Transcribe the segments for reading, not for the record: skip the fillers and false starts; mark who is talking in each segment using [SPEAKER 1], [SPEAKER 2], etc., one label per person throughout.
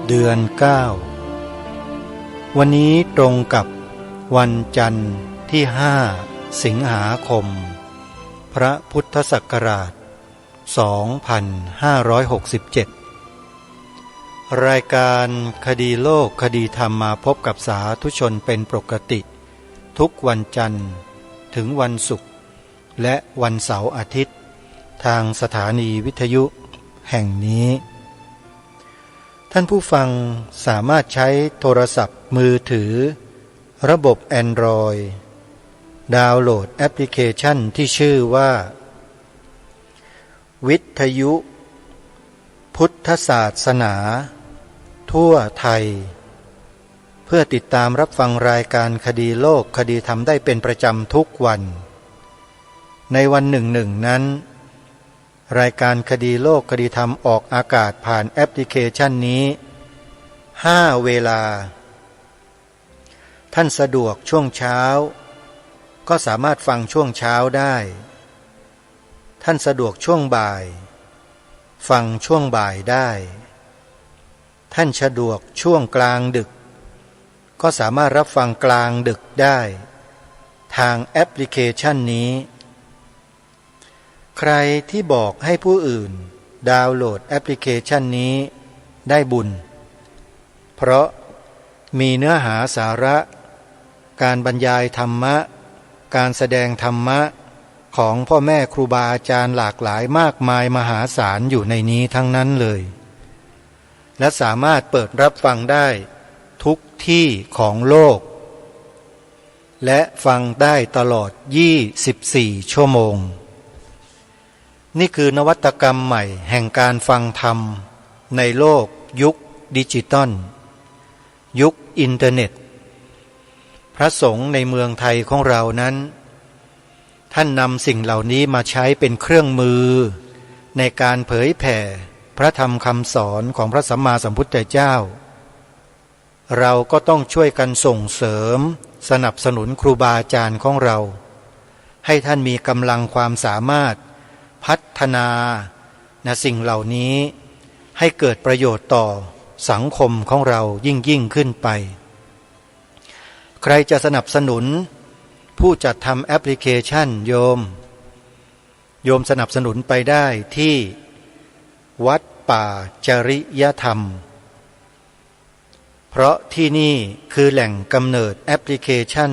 [SPEAKER 1] เดือน 9วันนี้ตรงกับวันจันทร์ที่5สิงหาคมพระพุทธศักราช2567รายการคดีโลกคดีธรรมมาพบกับสาธุชนเป็นปกติทุกวันจันทร์ถึงวันศุกร์และวันเสาร์อาทิตย์ทางสถานีวิทยุแห่งนี้ท่านผู้ฟังสามารถใช้โทรศัพท์มือถือระบบ Android ดาวน์โหลดแอปพลิเคชันที่ชื่อว่าวิทยุพุทธศาสนาทั่วไทยเพื่อติดตามรับฟังรายการคดีโลกคดีธรรมได้เป็นประจำทุกวันในวันหนึ่งนั้นรายการคดีโลกคดีธรรมออกอากาศผ่านแอปพลิเคชันนี้5เวลาท่านสะดวกช่วงเช้าก็สามารถฟังช่วงเช้าได้ท่านสะดวกช่วงบ่ายฟังช่วงบ่ายได้ท่านสะดวกช่วงกลางดึกก็สามารถรับฟังกลางดึกได้ทางแอปพลิเคชันนี้ใครที่บอกให้ผู้อื่นดาวน์โหลดแอปพลิเคชันนี้ได้บุญเพราะมีเนื้อหาสาระการบรรยายธรรมะการแสดงธรรมะของพ่อแม่ครูบาอาจารย์หลากหลายมากมายมหาศาลอยู่ในนี้ทั้งนั้นเลยและสามารถเปิดรับฟังได้ทุกที่ของโลกและฟังได้ตลอด24ชั่วโมงนี่คือนวัตกรรมใหม่แห่งการฟังธรรมในโลกยุคดิจิตอลยุคอินเทอร์เน็ตพระสงฆ์ในเมืองไทยของเรานั้นท่านนำสิ่งเหล่านี้มาใช้เป็นเครื่องมือในการเผยแผ่พระธรรมคำสอนของพระสัมมาสัมพุทธเจ้าเราก็ต้องช่วยกันส่งเสริมสนับสนุนครูบาอาจารย์ของเราให้ท่านมีกำลังความสามารถพัฒนาสิ่งเหล่านี้ให้เกิดประโยชน์ต่อสังคมของเรายิ่งขึ้นไปใครจะสนับสนุนผู้จัดทำแอปพลิเคชันโยมสนับสนุนไปได้ที่วัดป่าจริยธรรมเพราะที่นี่คือแหล่งกำเนิดแอปพลิเคชัน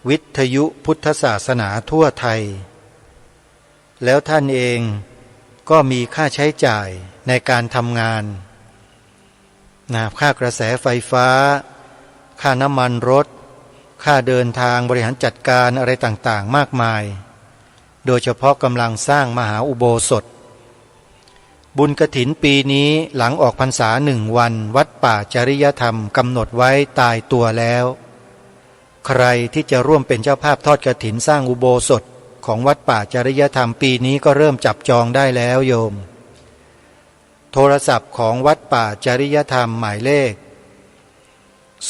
[SPEAKER 1] วิทยุพุทธศาสนาทั่วไทยแล้วท่านเองก็มีค่าใช้จ่ายในการทำงานค่ากระแสไฟฟ้าค่าน้ำมันรถค่าเดินทางบริหารจัดการอะไรต่างๆมากมายโดยเฉพาะกำลังสร้างมหาอุโบสถบุญกฐินปีนี้หลังออกพรรษา1 วันวัดป่าจริยธรรมกำหนดไว้ตายตัวแล้วใครที่จะร่วมเป็นเจ้าภาพทอดกฐินสร้างอุโบสถของวัดป่าจริยธรรมปีนี้ก็เริ่มจับจองได้แล้วโยมโทรศัพท์ของวัดป่าจริยธรรมหมายเลข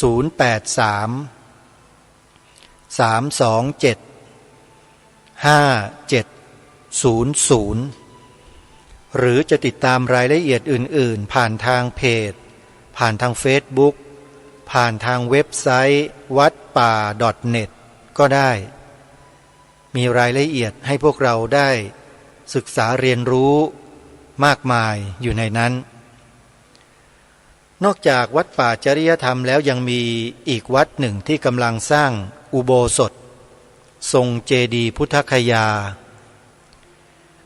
[SPEAKER 1] 083-327-5700หรือจะติดตามรายละเอียดอื่นๆผ่านทางเพจผ่านทางเฟซบุ๊กผ่านทางเว็บไซต์วัดป่า .net ก็ได้มีรายละเอียดให้พวกเราได้ศึกษาเรียนรู้มากมายอยู่ในนั้นนอกจากวัดป่าจริยธรรมแล้วยังมีอีกวัดหนึ่งที่กำลังสร้างอุโบสถทรงเจดีย์พุทธคยา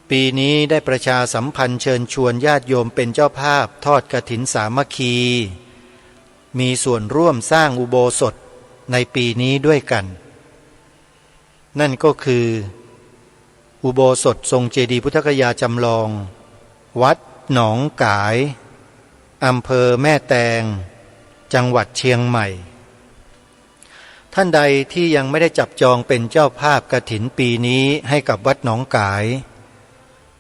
[SPEAKER 1] ปีนี้ได้ประชาสัมพันธ์เชิญชวนญาติโยมเป็นเจ้าภาพทอดกฐินสามัคคีมีส่วนร่วมสร้างอุโบสถในปีนี้ด้วยกันนั่นก็คืออุโบสถทรงเจดีย์พุทธคยาจำลองวัดหนองกายอำเภอแม่แตงจังหวัดเชียงใหม่ท่านใดที่ยังไม่ได้จับจองเป็นเจ้าภาพกฐินปีนี้ให้กับวัดหนองกาย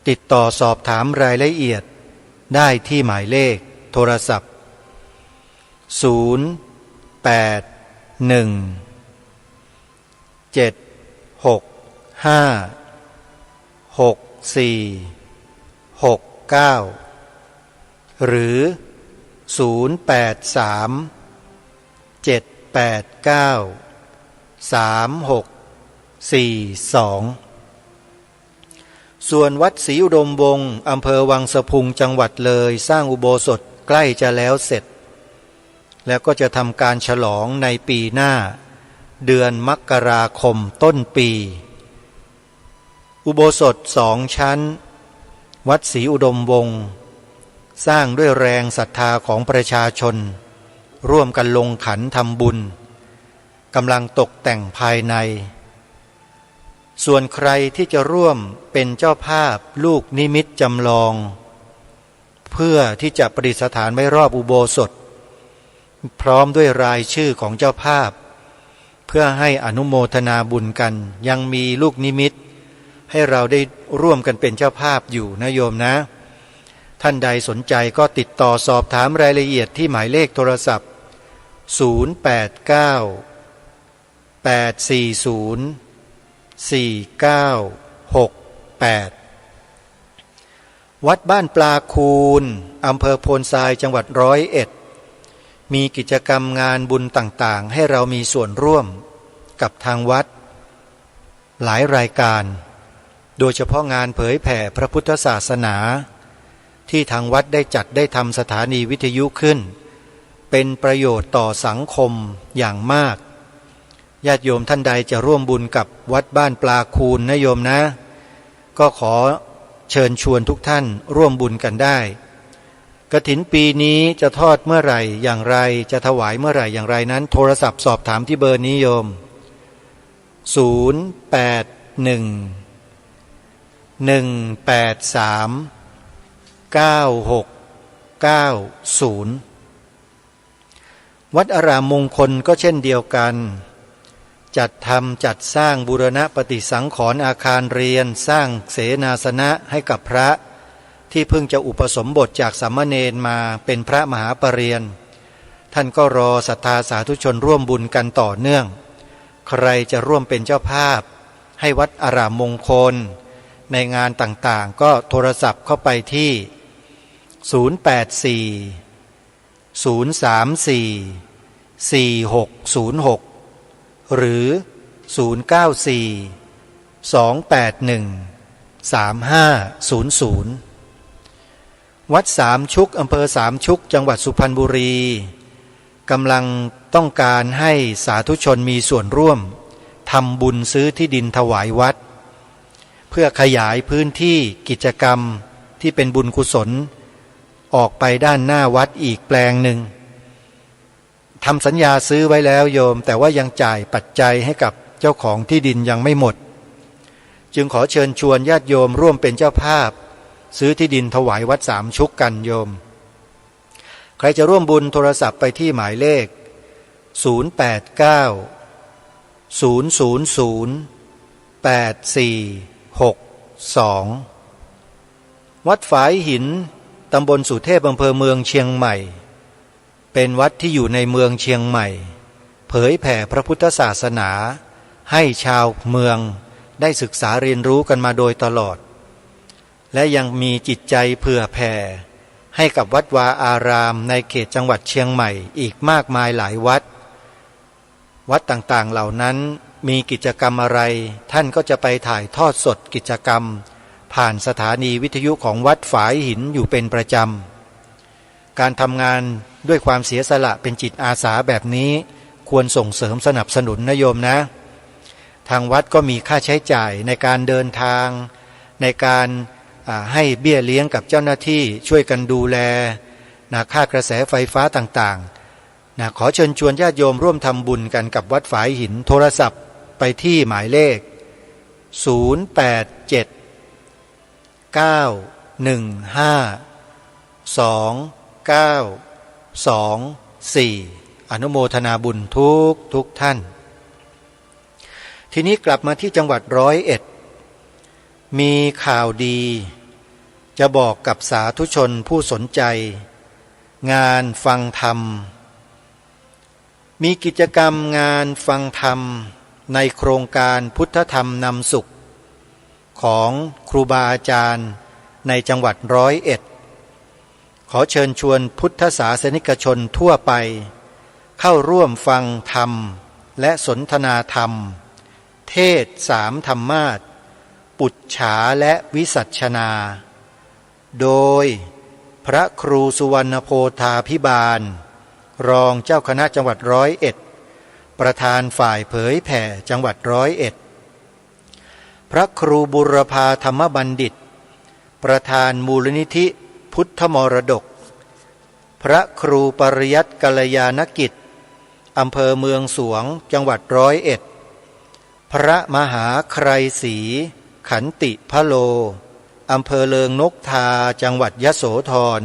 [SPEAKER 1] ติดต่อสอบถามรายละเอียดได้ที่หมายเลขโทรศัพท์081-765-6469หรือ ส่วนวัดศรีอุดมวงศ์อำเภอวังสะพุงจังหวัดเลยสร้างอุโบสถใกล้จะแล้วเสร็จแล้วก็จะทำการฉลองในปีหน้าเดือนมกราคมต้นปีอุโบสถ2 ชั้นวัดศรีอุดมวงศ์สร้างด้วยแรงศรัทธาของประชาชนร่วมกันลงขันทำบุญกำลังตกแต่งภายในส่วนใครที่จะร่วมเป็นเจ้าภาพลูกนิมิตจำลองเพื่อที่จะประดิษฐานไว้รอบอุโบสถพร้อมด้วยรายชื่อของเจ้าภาพเพื่อให้อนุโมทนาบุญกันยังมีลูกนิมิตให้เราได้ร่วมกันเป็นเจ้าภาพอยู่นะโยมนะท่านใดสนใจก็ติดต่อสอบถามรายละเอียดที่หมายเลขโทรศัพท์089-840-4968วัดบ้านปลาคูนอำเภอโพนทรายจังหวัด101มีกิจกรรมงานบุญต่างๆให้เรามีส่วนร่วมกับทางวัดหลายรายการโดยเฉพาะงานเผยแผ่พระพุทธศาสนาที่ทางวัดได้จัดได้ทำสถานีวิทยุขึ้นเป็นประโยชน์ต่อสังคมอย่างมากญาติโยมท่านใดจะร่วมบุญกับวัดบ้านปลาคูนนะโยมนะก็ขอเชิญชวนทุกท่านร่วมบุญกันได้กฐินปีนี้จะทอดเมื่อไหร่อย่างไรจะถวายเมื่อไหร่อย่างไรนั้นโทรศัพท์สอบถามที่เบอร์นี้โยม081-183-9690วัดอารามมงคลก็เช่นเดียวกันจัดทำจัดสร้างบูรณะปฏิสังขรณ์อาคารเรียนสร้างเสนาสนะให้กับพระที่เพิ่งจะอุปสมบทจากสามเณรมาเป็นพระมหาปรริญญาท่านก็รอศรัทธาสาธุชนร่วมบุญกันต่อเนื่องใครจะร่วมเป็นเจ้าภาพให้วัดอารามมงคลในงานต่างๆก็โทรศัพท์เข้าไปที่084-034-4606หรือ094-281-3500วัดสามชุกอำเภอสามชุกจังหวัดสุพรรณบุรีกำลังต้องการให้สาธุชนมีส่วนร่วมทำบุญซื้อที่ดินถวายวัดเพื่อขยายพื้นที่กิจกรรมที่เป็นบุญกุศลออกไปด้านหน้าวัดอีกแปลงหนึ่งทำสัญญาซื้อไว้แล้วโยมแต่ว่ายังจ่ายปัจจัยให้กับเจ้าของที่ดินยังไม่หมดจึงขอเชิญชวนญาติโยมร่วมเป็นเจ้าภาพซื้อที่ดินถวายวัดสามชุกกันโยมใครจะร่วมบุญโทรศัพท์ไปที่หมายเลข089-000-8462วัดฝายหินตำบลสุเทพอำเภอเมืองเชียงใหม่เป็นวัดที่อยู่ในเมืองเชียงใหม่เผยแผ่พระพุทธศาสนาให้ชาวเมืองได้ศึกษาเรียนรู้กันมาโดยตลอดและยังมีจิตใจเผื่อแผ่ให้กับวัดวาอารามในเขตจังหวัดเชียงใหม่อีกมากมายหลายวัดต่างๆเหล่านั้นมีกิจกรรมอะไรท่านก็จะไปถ่ายทอดสดกิจกรรมผ่านสถานีวิทยุของวัดฝายหินอยู่เป็นประจำการทำงานด้วยความเสียสละเป็นจิตอาสาแบบนี้ควรส่งเสริมสนับสนุนนะโยมนะทางวัดก็มีค่าใช้จ่ายในการเดินทางในการให้เบี้ยเลี้ยงกับเจ้าหน้าที่ช่วยกันดูแลค่ากระแสไฟฟ้าต่างๆขอเชิญชวนญาติโยมร่วมทำบุญกันกับวัดฝายหินโทรศัพท์ไปที่หมายเลข087-915-2924อนุโมทนาบุญทุกท่านทีนี้กลับมาที่จังหวัด101มีข่าวดีจะบอกกับสาธุชนผู้สนใจงานฟังธรรมมีกิจกรรมงานฟังธรรมในโครงการพุทธธรรมนำสุขของครูบาอาจารย์ในจังหวัด101 ขอเชิญชวนพุทธศาสนิกชนทั่วไปเข้าร่วมฟังธรรมและสนทนาธรรมเทศสามธรรมาสน์ปุจฉาและวิสัชนาโดยพระครูสุวรรณโพธาภิบาลรองเจ้าคณะจังหวัด101ประธานฝ่ายเผยแผ่จังหวัด101พระครูบุรพาธรรมบัณฑิตประธานมูลนิธิพุทธมรดกพระครูปริยัติกัลยาณกิจอำเภอเมืองสวงจังหวัด101พระมหาไครศรีขันติพะโลอำเภอเลิงนกทาจังหวัดยโสธร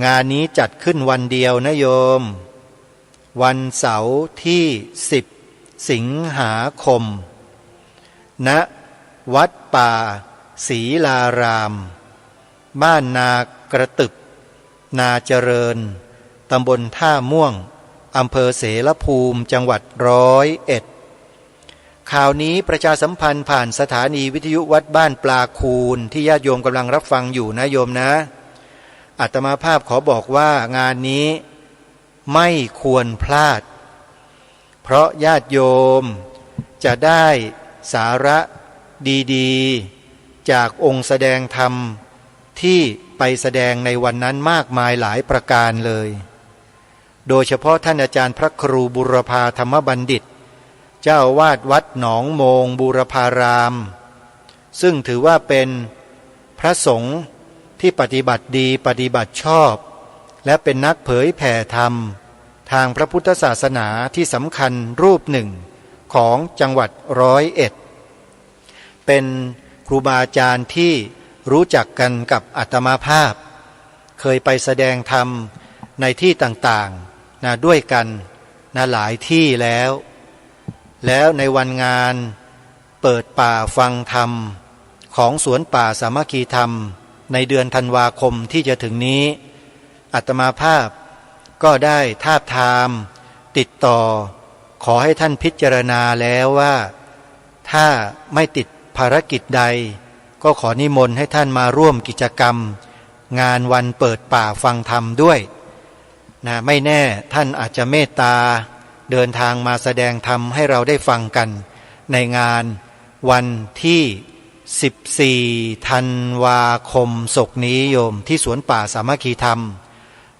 [SPEAKER 1] งานนี้จัดขึ้นวันเดียวนะโยมวันเสาร์ที่10สิงหาคมณวัดป่าศรีลารามบ้านนากระตึบนาเจริญตำบลท่าม่วงอำเภอเสรภูมิจังหวัด101ข่าวนี้ประชาสัมพันธ์ผ่านสถานีวิทยุวัดบ้านปลาคูนที่ญาติโยมกำลังรับฟังอยู่นะโยมนะอาตมาภาพขอบอกว่างานนี้ไม่ควรพลาดเพราะญาติโยมจะได้สาระดีๆจากองค์แสดงธรรมที่ไปแสดงในวันนั้นมากมายหลายประการเลยโดยเฉพาะท่านอาจารย์พระครูบุรพาธรรมบัณฑิตเจ้าวาดวัดหนองโมงบูรพารามซึ่งถือว่าเป็นพระสงฆ์ที่ปฏิบัติดีปฏิบัติชอบและเป็นนักเผยแผ่ธรรมทางพระพุทธศาสนาที่สำคัญรูปหนึ่งของจังหวัด101เป็นครูบาอาจารย์ที่รู้จักกันกับอาตมาภาพเคยไปแสดงธรรมในที่ต่างๆนะด้วยกันนะหลายที่แล้วในวันงานเปิดป่าฟังธรรมของสวนป่าสามัคคีธรรมในเดือนธันวาคมที่จะถึงนี้อาตมาภาพก็ได้ทาบทามติดต่อขอให้ท่านพิจารณาแล้วว่าถ้าไม่ติดภารกิจใดก็ขอนิมนต์ให้ท่านมาร่วมกิจกรรมงานวันเปิดป่าฟังธรรมด้วยนะไม่แน่ท่านอาจจะเมตตาเดินทางมาแสดงธรรมให้เราได้ฟังกันในงานวันที่14ธันวาคมศกนี้โยมที่สวนป่าสามัคคีธรรม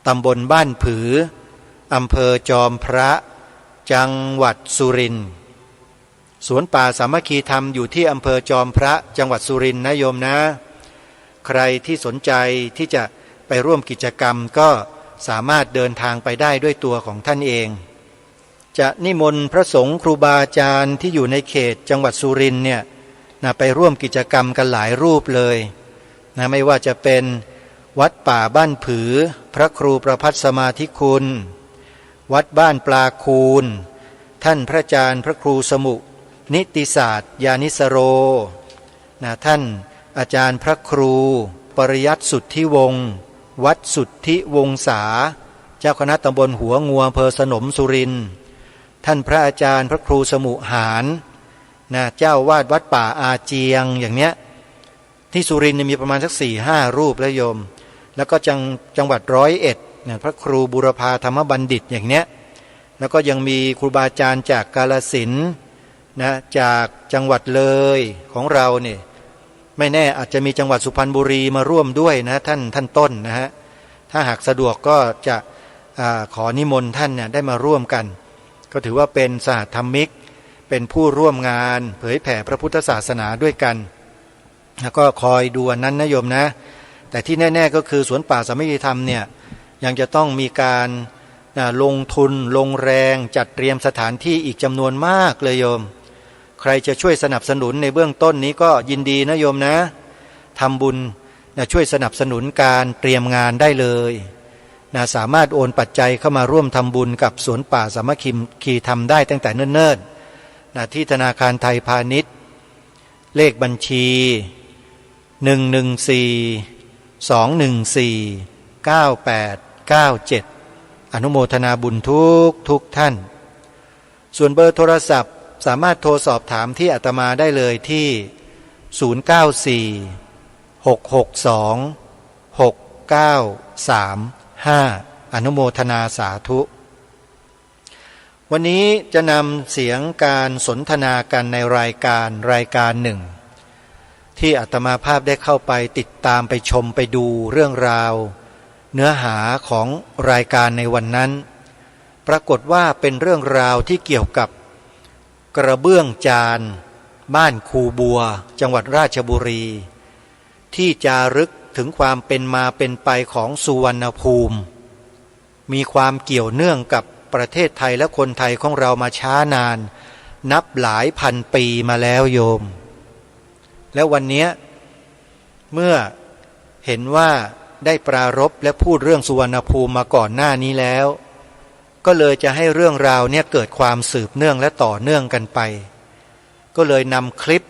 [SPEAKER 1] ตำบลบ้านผืออำเภอจอมพระจังหวัดสุรินทร์สวนป่าสามัคคีธรรมอยู่ที่อำเภอจอมพระจังหวัดสุรินทร์นะโยมนะใครที่สนใจที่จะไปร่วมกิจกรรมก็สามารถเดินทางไปได้ด้วยตัวของท่านเองจะนิมนต์พระสงฆ์ครูบาอาจารย์ที่อยู่ในเขตจังหวัดสุรินทร์เนี่ยนะไปร่วมกิจกรรมกันหลายรูปเลยนะไม่ว่าจะเป็นวัดป่าบ้านผือพระครูประภัสสมาธิคุณวัดบ้านปลาคูนท่านพระอาจารย์พระครูสมุนิติศาสตร์ญาณิสโรนะท่านอาจารย์พระครูปริยัติสุทธิวงศ์วัดสุทธิวงศาเจ้าคณะตำบลหัวงัวอำเภอสนมสุรินทร์ท่านพระอาจารย์พระครูสมุหารนะเจ้าวาดวัดป่าอาเจียงอย่างเนี้ยที่สุรินทร์มีประมาณสัก 4-5 รูปแล้วโยมแล้วก็จังหวัด101นะพระครูบุรพาธรรมบัณฑิตอย่างเนี้ยแล้วก็ยังมีครูบาอาจารย์จากกาฬสินธุ์นะจากจังหวัดเลยของเราเนี่ยไม่แน่อาจจะมีจังหวัดสุพรรณบุรีมาร่วมด้วยนะท่านต้นนะฮะถ้าหากสะดวกก็จะขอนิมนต์ท่านเนี่ยได้มาร่วมกันก็ถือว่าเป็นสหธรรมิกเป็นผู้ร่วมงานเผยแผ่พระพุทธศาสนาด้วยกันแล้วก็คอยดูนั้นนะโยมนะแต่ที่แน่ๆก็คือสวนป่าสามัคคีธรรมเนี่ยยังจะต้องมีการลงทุนลงแรงจัดเตรียมสถานที่อีกจำนวนมากเลยโยมใครจะช่วยสนับสนุนในเบื้องต้นนี้ก็ยินดีนะโยมนะทำบุญช่วยสนับสนุนการเตรียมงานได้เลยสามารถโอนปัจจัยเข้ามาร่วมทำบุญกับสวนป่าสามัคคีธรรมได้ตั้งแต่เนิ่นๆที่ธนาคารไทยพาณิชย์เลขบัญชี114-214-9897อนุโมทนาบุญทุกท่านส่วนเบอร์โทรศัพท์สามารถโทรสอบถามที่อาตมาได้เลยที่094 662 6 935อนุโมทนาสาธุวันนี้จะนำเสียงการสนทนากันในรายการหนึ่งที่อาตมาภาพได้เข้าไปติดตามไปชมไปดูเรื่องราวเนื้อหาของรายการในวันนั้นปรากฏว่าเป็นเรื่องราวที่เกี่ยวกับกระเบื้องจานบ้านคูบัวจังหวัดราชบุรีที่จารึกถึงความเป็นมาเป็นไปของสุวรรณภูมิมีความเกี่ยวเนื่องกับประเทศไทยและคนไทยของเรามาช้านานนับหลายพันปีมาแล้วโยมแล้ววันนี้เมื่อเห็นว่าได้ปรารภและพูดเรื่องสุวรรณภูมิมาก่อนหน้านี้แล้วก็เลยจะให้เรื่องราวเนี่ยเกิดความสืบเนื่องและต่อเนื่องกันไปก็เลยนำคลิป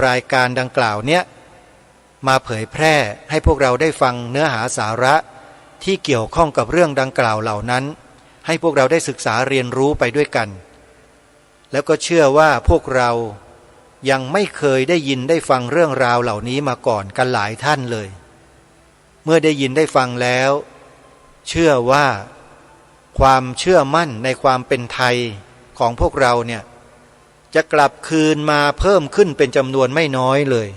[SPEAKER 1] รายการดังกล่าวเนี่ยมาเผยแพร่ให้พวกเราได้ฟังเนื้อหาสาระที่เกี่ยวข้องกับเรื่องดังกล่าวเหล่านั้นให้พวกเราได้ศึกษาเรียนรู้ไปด้วยกันแล้วก็เชื่อว่าพวกเรายังไม่เคยได้ยินได้ฟังเรื่องราวเหล่านี้มาก่อนกันหลายท่านเลยเมื่อได้ยินได้ฟังแล้วเชื่อว่าความเชื่อมั่นในความเป็นไทยของพวกเราเนี่ยจะกลับคืนมาเพิ่มขึ้นเป็นจำนวนไม่น้อยเลย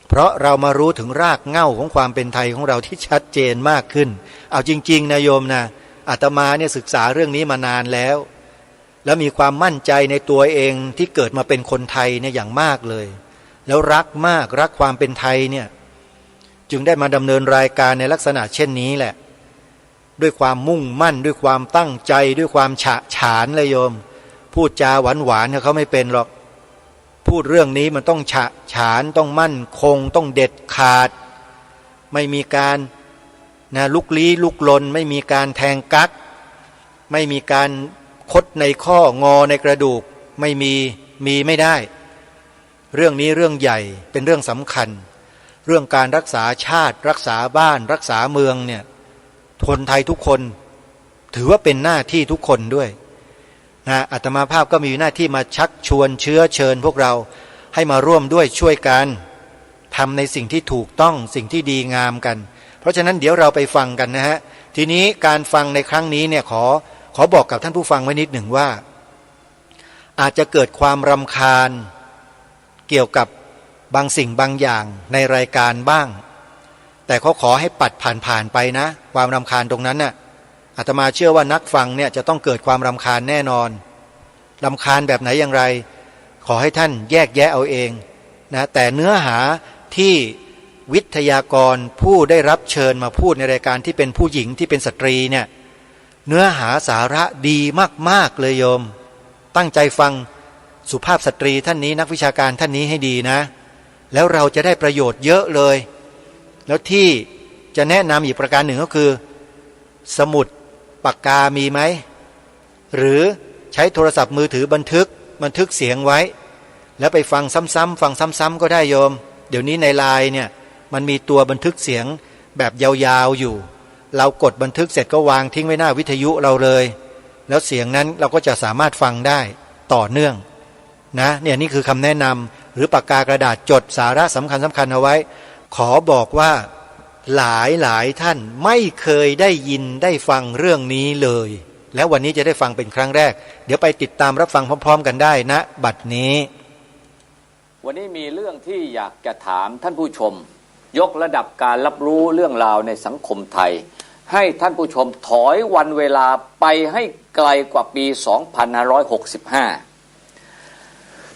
[SPEAKER 1] เพราะเรามารู้ถึงรากเหง้าของความเป็นไทยของเราที่ชัดเจนมากขึ้นเอาจริงๆนะโยมนะอาตมาเนี่ยศึกษาเรื่องนี้มานานแล้วมีความมั่นใจในตัวเองที่เกิดมาเป็นคนไทยเนี่ยอย่างมากเลยแล้วรักมากรักความเป็นไทยเนี่ยจึงได้มาดำเนินรายการในลักษณะเช่นนี้แหละด้วยความมุ่งมั่นด้วยความตั้งใจด้วยความฉะฉานเลยโยมพูดจาหวานๆเขาไม่เป็นหรอกพูดเรื่องนี้มันต้องฉะฉานต้องมั่นคงต้องเด็ดขาดไม่มีการลุกลี้ลุกลนไม่มีการแทงกั๊กไม่มีการคดในข้องอในกระดูกมีไม่ได้เรื่องนี้เรื่องใหญ่เป็นเรื่องสำคัญเรื่องการรักษาชาติรักษาบ้านรักษาเมืองเนี่ยคนไทยทุกคนถือว่าเป็นหน้าที่ทุกคนด้วยอาตมาภาพก็มีหน้าที่มาชักชวนเชิญพวกเราให้มาร่วมด้วยช่วยกันทำในสิ่งที่ถูกต้องสิ่งที่ดีงามกันเพราะฉะนั้นเดี๋ยวเราไปฟังกันนะฮะทีนี้การฟังในครั้งนี้เนี่ยขอบอกกับท่านผู้ฟังไว้นิดหนึ่งว่าอาจจะเกิดความรำคาญเกี่ยวกับบางสิ่งบางอย่างในรายการบ้างแต่เขาขอให้ปัดผ่านไปนะความรำคาญตรงนั้นน่ะอาตมาเชื่อว่านักฟังเนี่ยจะต้องเกิดความรำคาญแน่นอนรำคาญแบบไหนอย่างไรขอให้ท่านแยกแยะเอาเองนะแต่เนื้อหาที่วิทยากรผู้ได้รับเชิญมาพูดในรายการที่เป็นผู้หญิงที่เป็นสตรีเนี่ยเนื้อหาสาระดีมากๆเลยโยมตั้งใจฟังสุภาพสตรีท่านนี้นักวิชาการท่านนี้ให้ดีนะแล้วเราจะได้ประโยชน์เยอะเลยแล้วที่จะแนะนำอีกประการหนึ่งก็คือสมุดปากกามีไหมหรือใช้โทรศัพท์มือถือบันทึกเสียงไว้แล้วไปฟังซ้ำๆฟังซ้ำๆก็ได้โยมเดี๋ยวนี้ในไลน์เนี่ยมันมีตัวบันทึกเสียงแบบยาวๆอยู่เรากดบันทึกเสร็จก็วางทิ้งไว้หน้าวิทยุเราเลยแล้วเสียงนั้นเราก็จะสามารถฟังได้ต่อเนื่องนะเนี่ยนี่คือคำแนะนำหรือปากกากระดาษจดสาระสำคัญเอาไว้ขอบอกว่าหลายท่านไม่เคยได้ยินได้ฟังเรื่องนี้เลยแล้ววันนี้จะได้ฟังเป็นครั้งแรกเดี๋ยวไปติดตามรับฟังพร้อมๆกันได้นะบัดนี้
[SPEAKER 2] วันนี้มีเรื่องที่อยากจะถามท่านผู้ชมยกระดับการรับรู้เรื่องราวในสังคมไทยให้ท่านผู้ชมถอยวันเวลาไปให้ไกลกว่าปี 2565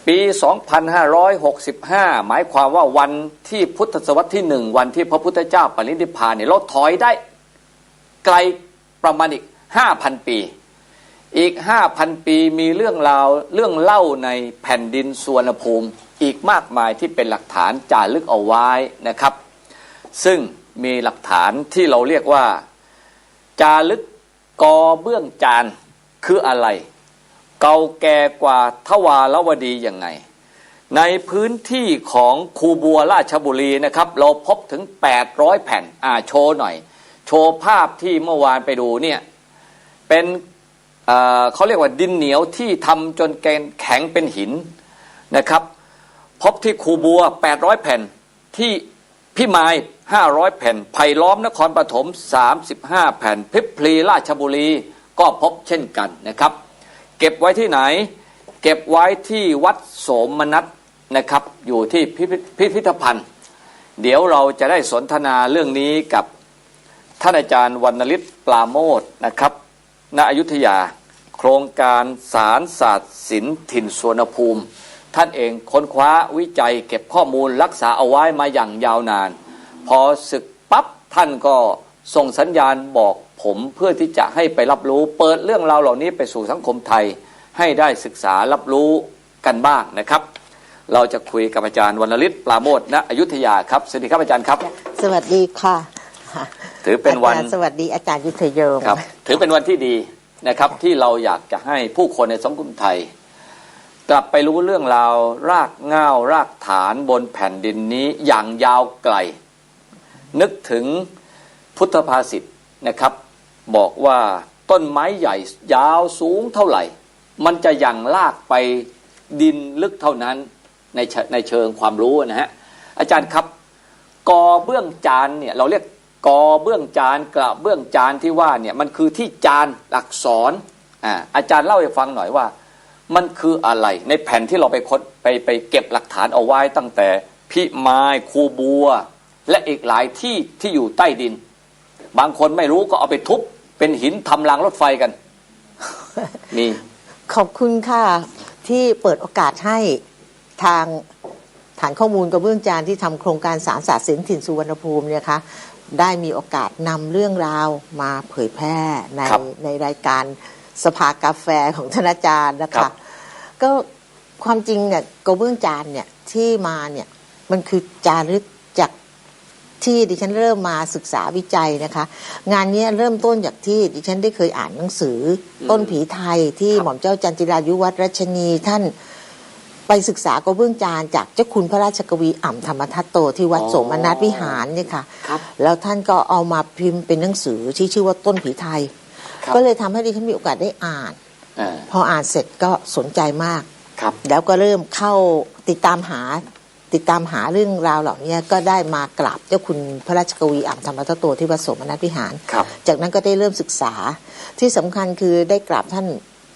[SPEAKER 2] ปี 2565 หมายความว่าวันที่พุทธศตวรรษที่1วันที่พระพุทธเจ้าปรินิพพานเนี่ยเราถอยได้ไกลประมาณอีก 5,000 ปีอีก 5,000 ปีมีเรื่องราวเรื่องเล่าในแผ่นดินสุวรรณภูมิอีกมากมายที่เป็นหลักฐานจารึกเอาไว้นะครับซึ่งมีหลักฐานที่เราเรียกว่าจารึกกอเบื้องจานคืออะไรเก่าแก่กว่าทวารวดียังไงในพื้นที่ของคูบัวราชบุรีนะครับเราพบถึง800แผ่นโชว์หน่อยโชว์ภาพที่เมื่อวานไปดูเนี่ยเป็นเขาเรียกว่าดินเหนียวที่ทำจนแข็งเป็นหินนะครับพบที่คูบัว800แผ่นที่พิมาย 500 แผ่นไผ่ล้อมนครปฐม35 แผ่นพริบพลีราชบุรีก็พบเช่นกันนะครับเก็บไว้ที่ไหนเก็บไว้ที่วัดโสมนัสนะครับอยู่ที่พิพิธภัณฑ์เดี๋ยวเราจะได้สนทนาเรื่องนี้กับท่านอาจารย์วรรณฤทธิ์ปราโมทย์นะครับณอยุธยาโครงการสารศาสตร์ศิลป์ถิ่นสวนภูมิท่านเองค้นคว้าวิจัยเก็บข้อมูลรักษาเอาไว้มาอย่างยาวนานพอศึกปั๊บท่านก็ส่งสัญญาณบอกผมเพื่อที่จะให้ไปรับรู้เปิดเรื่องราวเหล่านี้ไปสู่สังคมไทยให้ได้ศึกษารับรู้กันบ้างนะครับเราจะคุยกับอาจารย์วรรณฤทธิ์ปราโมทย์ณอยุธยาครับสวัสดีครับอาจารย์ครับ
[SPEAKER 3] สวัสดีค่ะ
[SPEAKER 2] ถือเป็นวัน
[SPEAKER 3] สวัสดีอาจารย์ยุทธโยม
[SPEAKER 2] ครับถือเป็นวันที่ดีนะครับที่เราอยากจะให้ผู้คนในสังคมไทยกลับไปรู้เรื่องราวรากเหง้ารากฐานบนแผ่นดินนี้อย่างยาวไกลนึกถึงพุทธภาษิตนะครับบอกว่าต้นไม้ใหญ่ยาวสูงเท่าไหร่มันจะยังลากไปดินลึกเท่านั้นในเชิงความรู้นะฮะอาจารย์ครับกอเบื้องจานเนี่ยเราเรียกกอเบื้องจานกระเบื้องจานที่ว่าเนี่ยมันคือที่จานอักษรอาจารย์เล่าให้ฟังหน่อยว่ามันคืออะไรในแผ่นที่เราไปเก็บหลักฐานเอาไว้ตั้งแต่พิมายคูบัวและอีกหลายที่ที่อยู่ใต้ดินบางคนไม่รู้ก็เอาไปทุบเป็นหินทำรางรถไฟกันนี่
[SPEAKER 3] ขอบคุณค่ะที่เปิดโอกาสให้ทางฐานข้อมูลกระเบื้องจานที่ทำโครงการสารศาสตร์ศิลป์ถิ่นสุวรรณภูมิเนี่ยค่ะได้มีโอกาสนำเรื่องราวมาเผยแพร่ในรายการสภากาแฟของท่านอาจารย์นะคะก็ความจริงเนี่ยกระเบื้องจานเนี่ยที่มาเนี่ยมันคือจารึกจากที่ดิฉันเริ่มมาศึกษาวิจัยนะคะงานนี้เริ่มต้นจากที่ดิฉันได้เคยอ่านหนังสือต้นผีไทยที่หม่อมเจ้าจันจิรายุวัฒน์รัชนีท่านไปศึกษากระเบื้องจานจากเจ้าคุณพระราชกวีอ่ำธรรมทัตโตที่วัดโสมนัสวิหารเนี่ยค่ะแล้วท่านก็เอามาพิมพ์เป็นหนังสือที่ชื่อว่าต้นผีไทยก็เลยทำให้ดิฉันมีโอกาสได้อ่านพออ่านเสร็จก็สนใจมากแล้วก็เริ่มเข้าติดตามหาเรื่องราวเหล่านี้ก็ได้มากราบเจ้าคุณพระราชกวีอ่ำธรรมทัตโตที่วัดโสมนัสวิหารจากนั้นก็ได้เริ่มศึกษาที่สำคัญคือได้กราบท่าน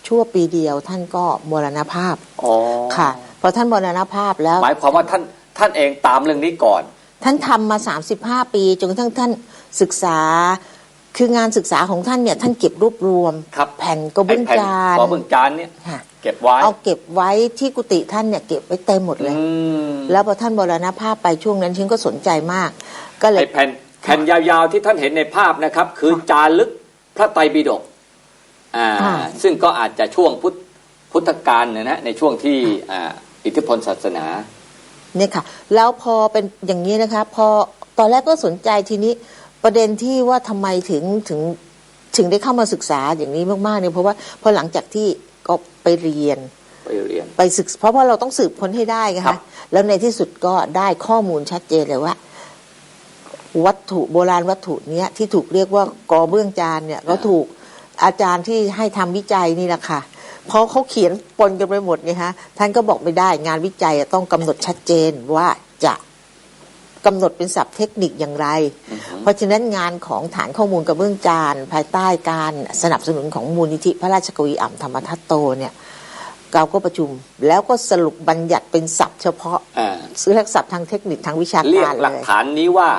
[SPEAKER 3] ชั่วปีเดียวท่านก็มรณภาพค่ะพอท่านมรณภาพแล้ว
[SPEAKER 2] หมายความว่าท่านเองตามเรื่องนี้ก่อน
[SPEAKER 3] ท่านทำมา35ปีจนกระทั่งท่านศึกษาคืองานศึกษาของท่านเนี่ยท่านเก็บรวบรวมแผ่นกระเบื้องจาน
[SPEAKER 2] เนี่ยเก็บไว้
[SPEAKER 3] เอาเก็บไว้ที่กุฏิท่านเนี่ยเก็บไว้เต็มหมดเลยแล้วพอท่านมรณภาพไปช่วงนั้นฉันก็สนใจมากก็เลย
[SPEAKER 2] แผ่นยาวๆที่ท่านเห็นในภาพนะครับคือจารึกพระไตรปิฎกซึ่งก็อาจจะช่วงพุทธกาลนะในช่วงที่อิทธิพลศาสนา
[SPEAKER 3] เนี่ยค่ะแล้วพอเป็นอย่างนี้นะคะพอตอนแรกก็สนใจทีนี้ประเด็นที่ว่าทำไมถึงได้เข้ามาศึกษาอย่างนี้มากๆเนี่ยเพราะว่าพอหลังจากที่ก็ไปเรียนไปศึกเพราะว่าเราต้องสืบค้นให้ได้นะคะแล้วในที่สุดก็ได้ข้อมูลชัดเจนเลยว่าวัตถุโบราณวัตถุเนี้ยที่ถูกเรียกว่ากอเบื้องจานเนี่ยก็ถูกอาจารย์ที่ให้ทำวิจัยนี่แหละค่ะเพราะเขาเขียนปนกันไปหมดไงฮะท่านก็บอกไม่ได้งานวิจัยต้องกำหนดชัดเจนว่าจะกำหนดเป็นศัพท์เทคนิคอย่างไรเพราะฉะนั้นงานของฐานข้อมูลกระเบื้องจานภายใต้การสนับสนุนของมูลนิธิพระราชกวีอ่ำธรรมทัตโตเนี่ยเราก็ประชุมแล้วก็สรุปบัญญัติเป็นศัพท์เฉพาะซื้อทักษะทางเทคนิคทางวิชาการเลย
[SPEAKER 2] เรียกหลักฐานนี้ว่า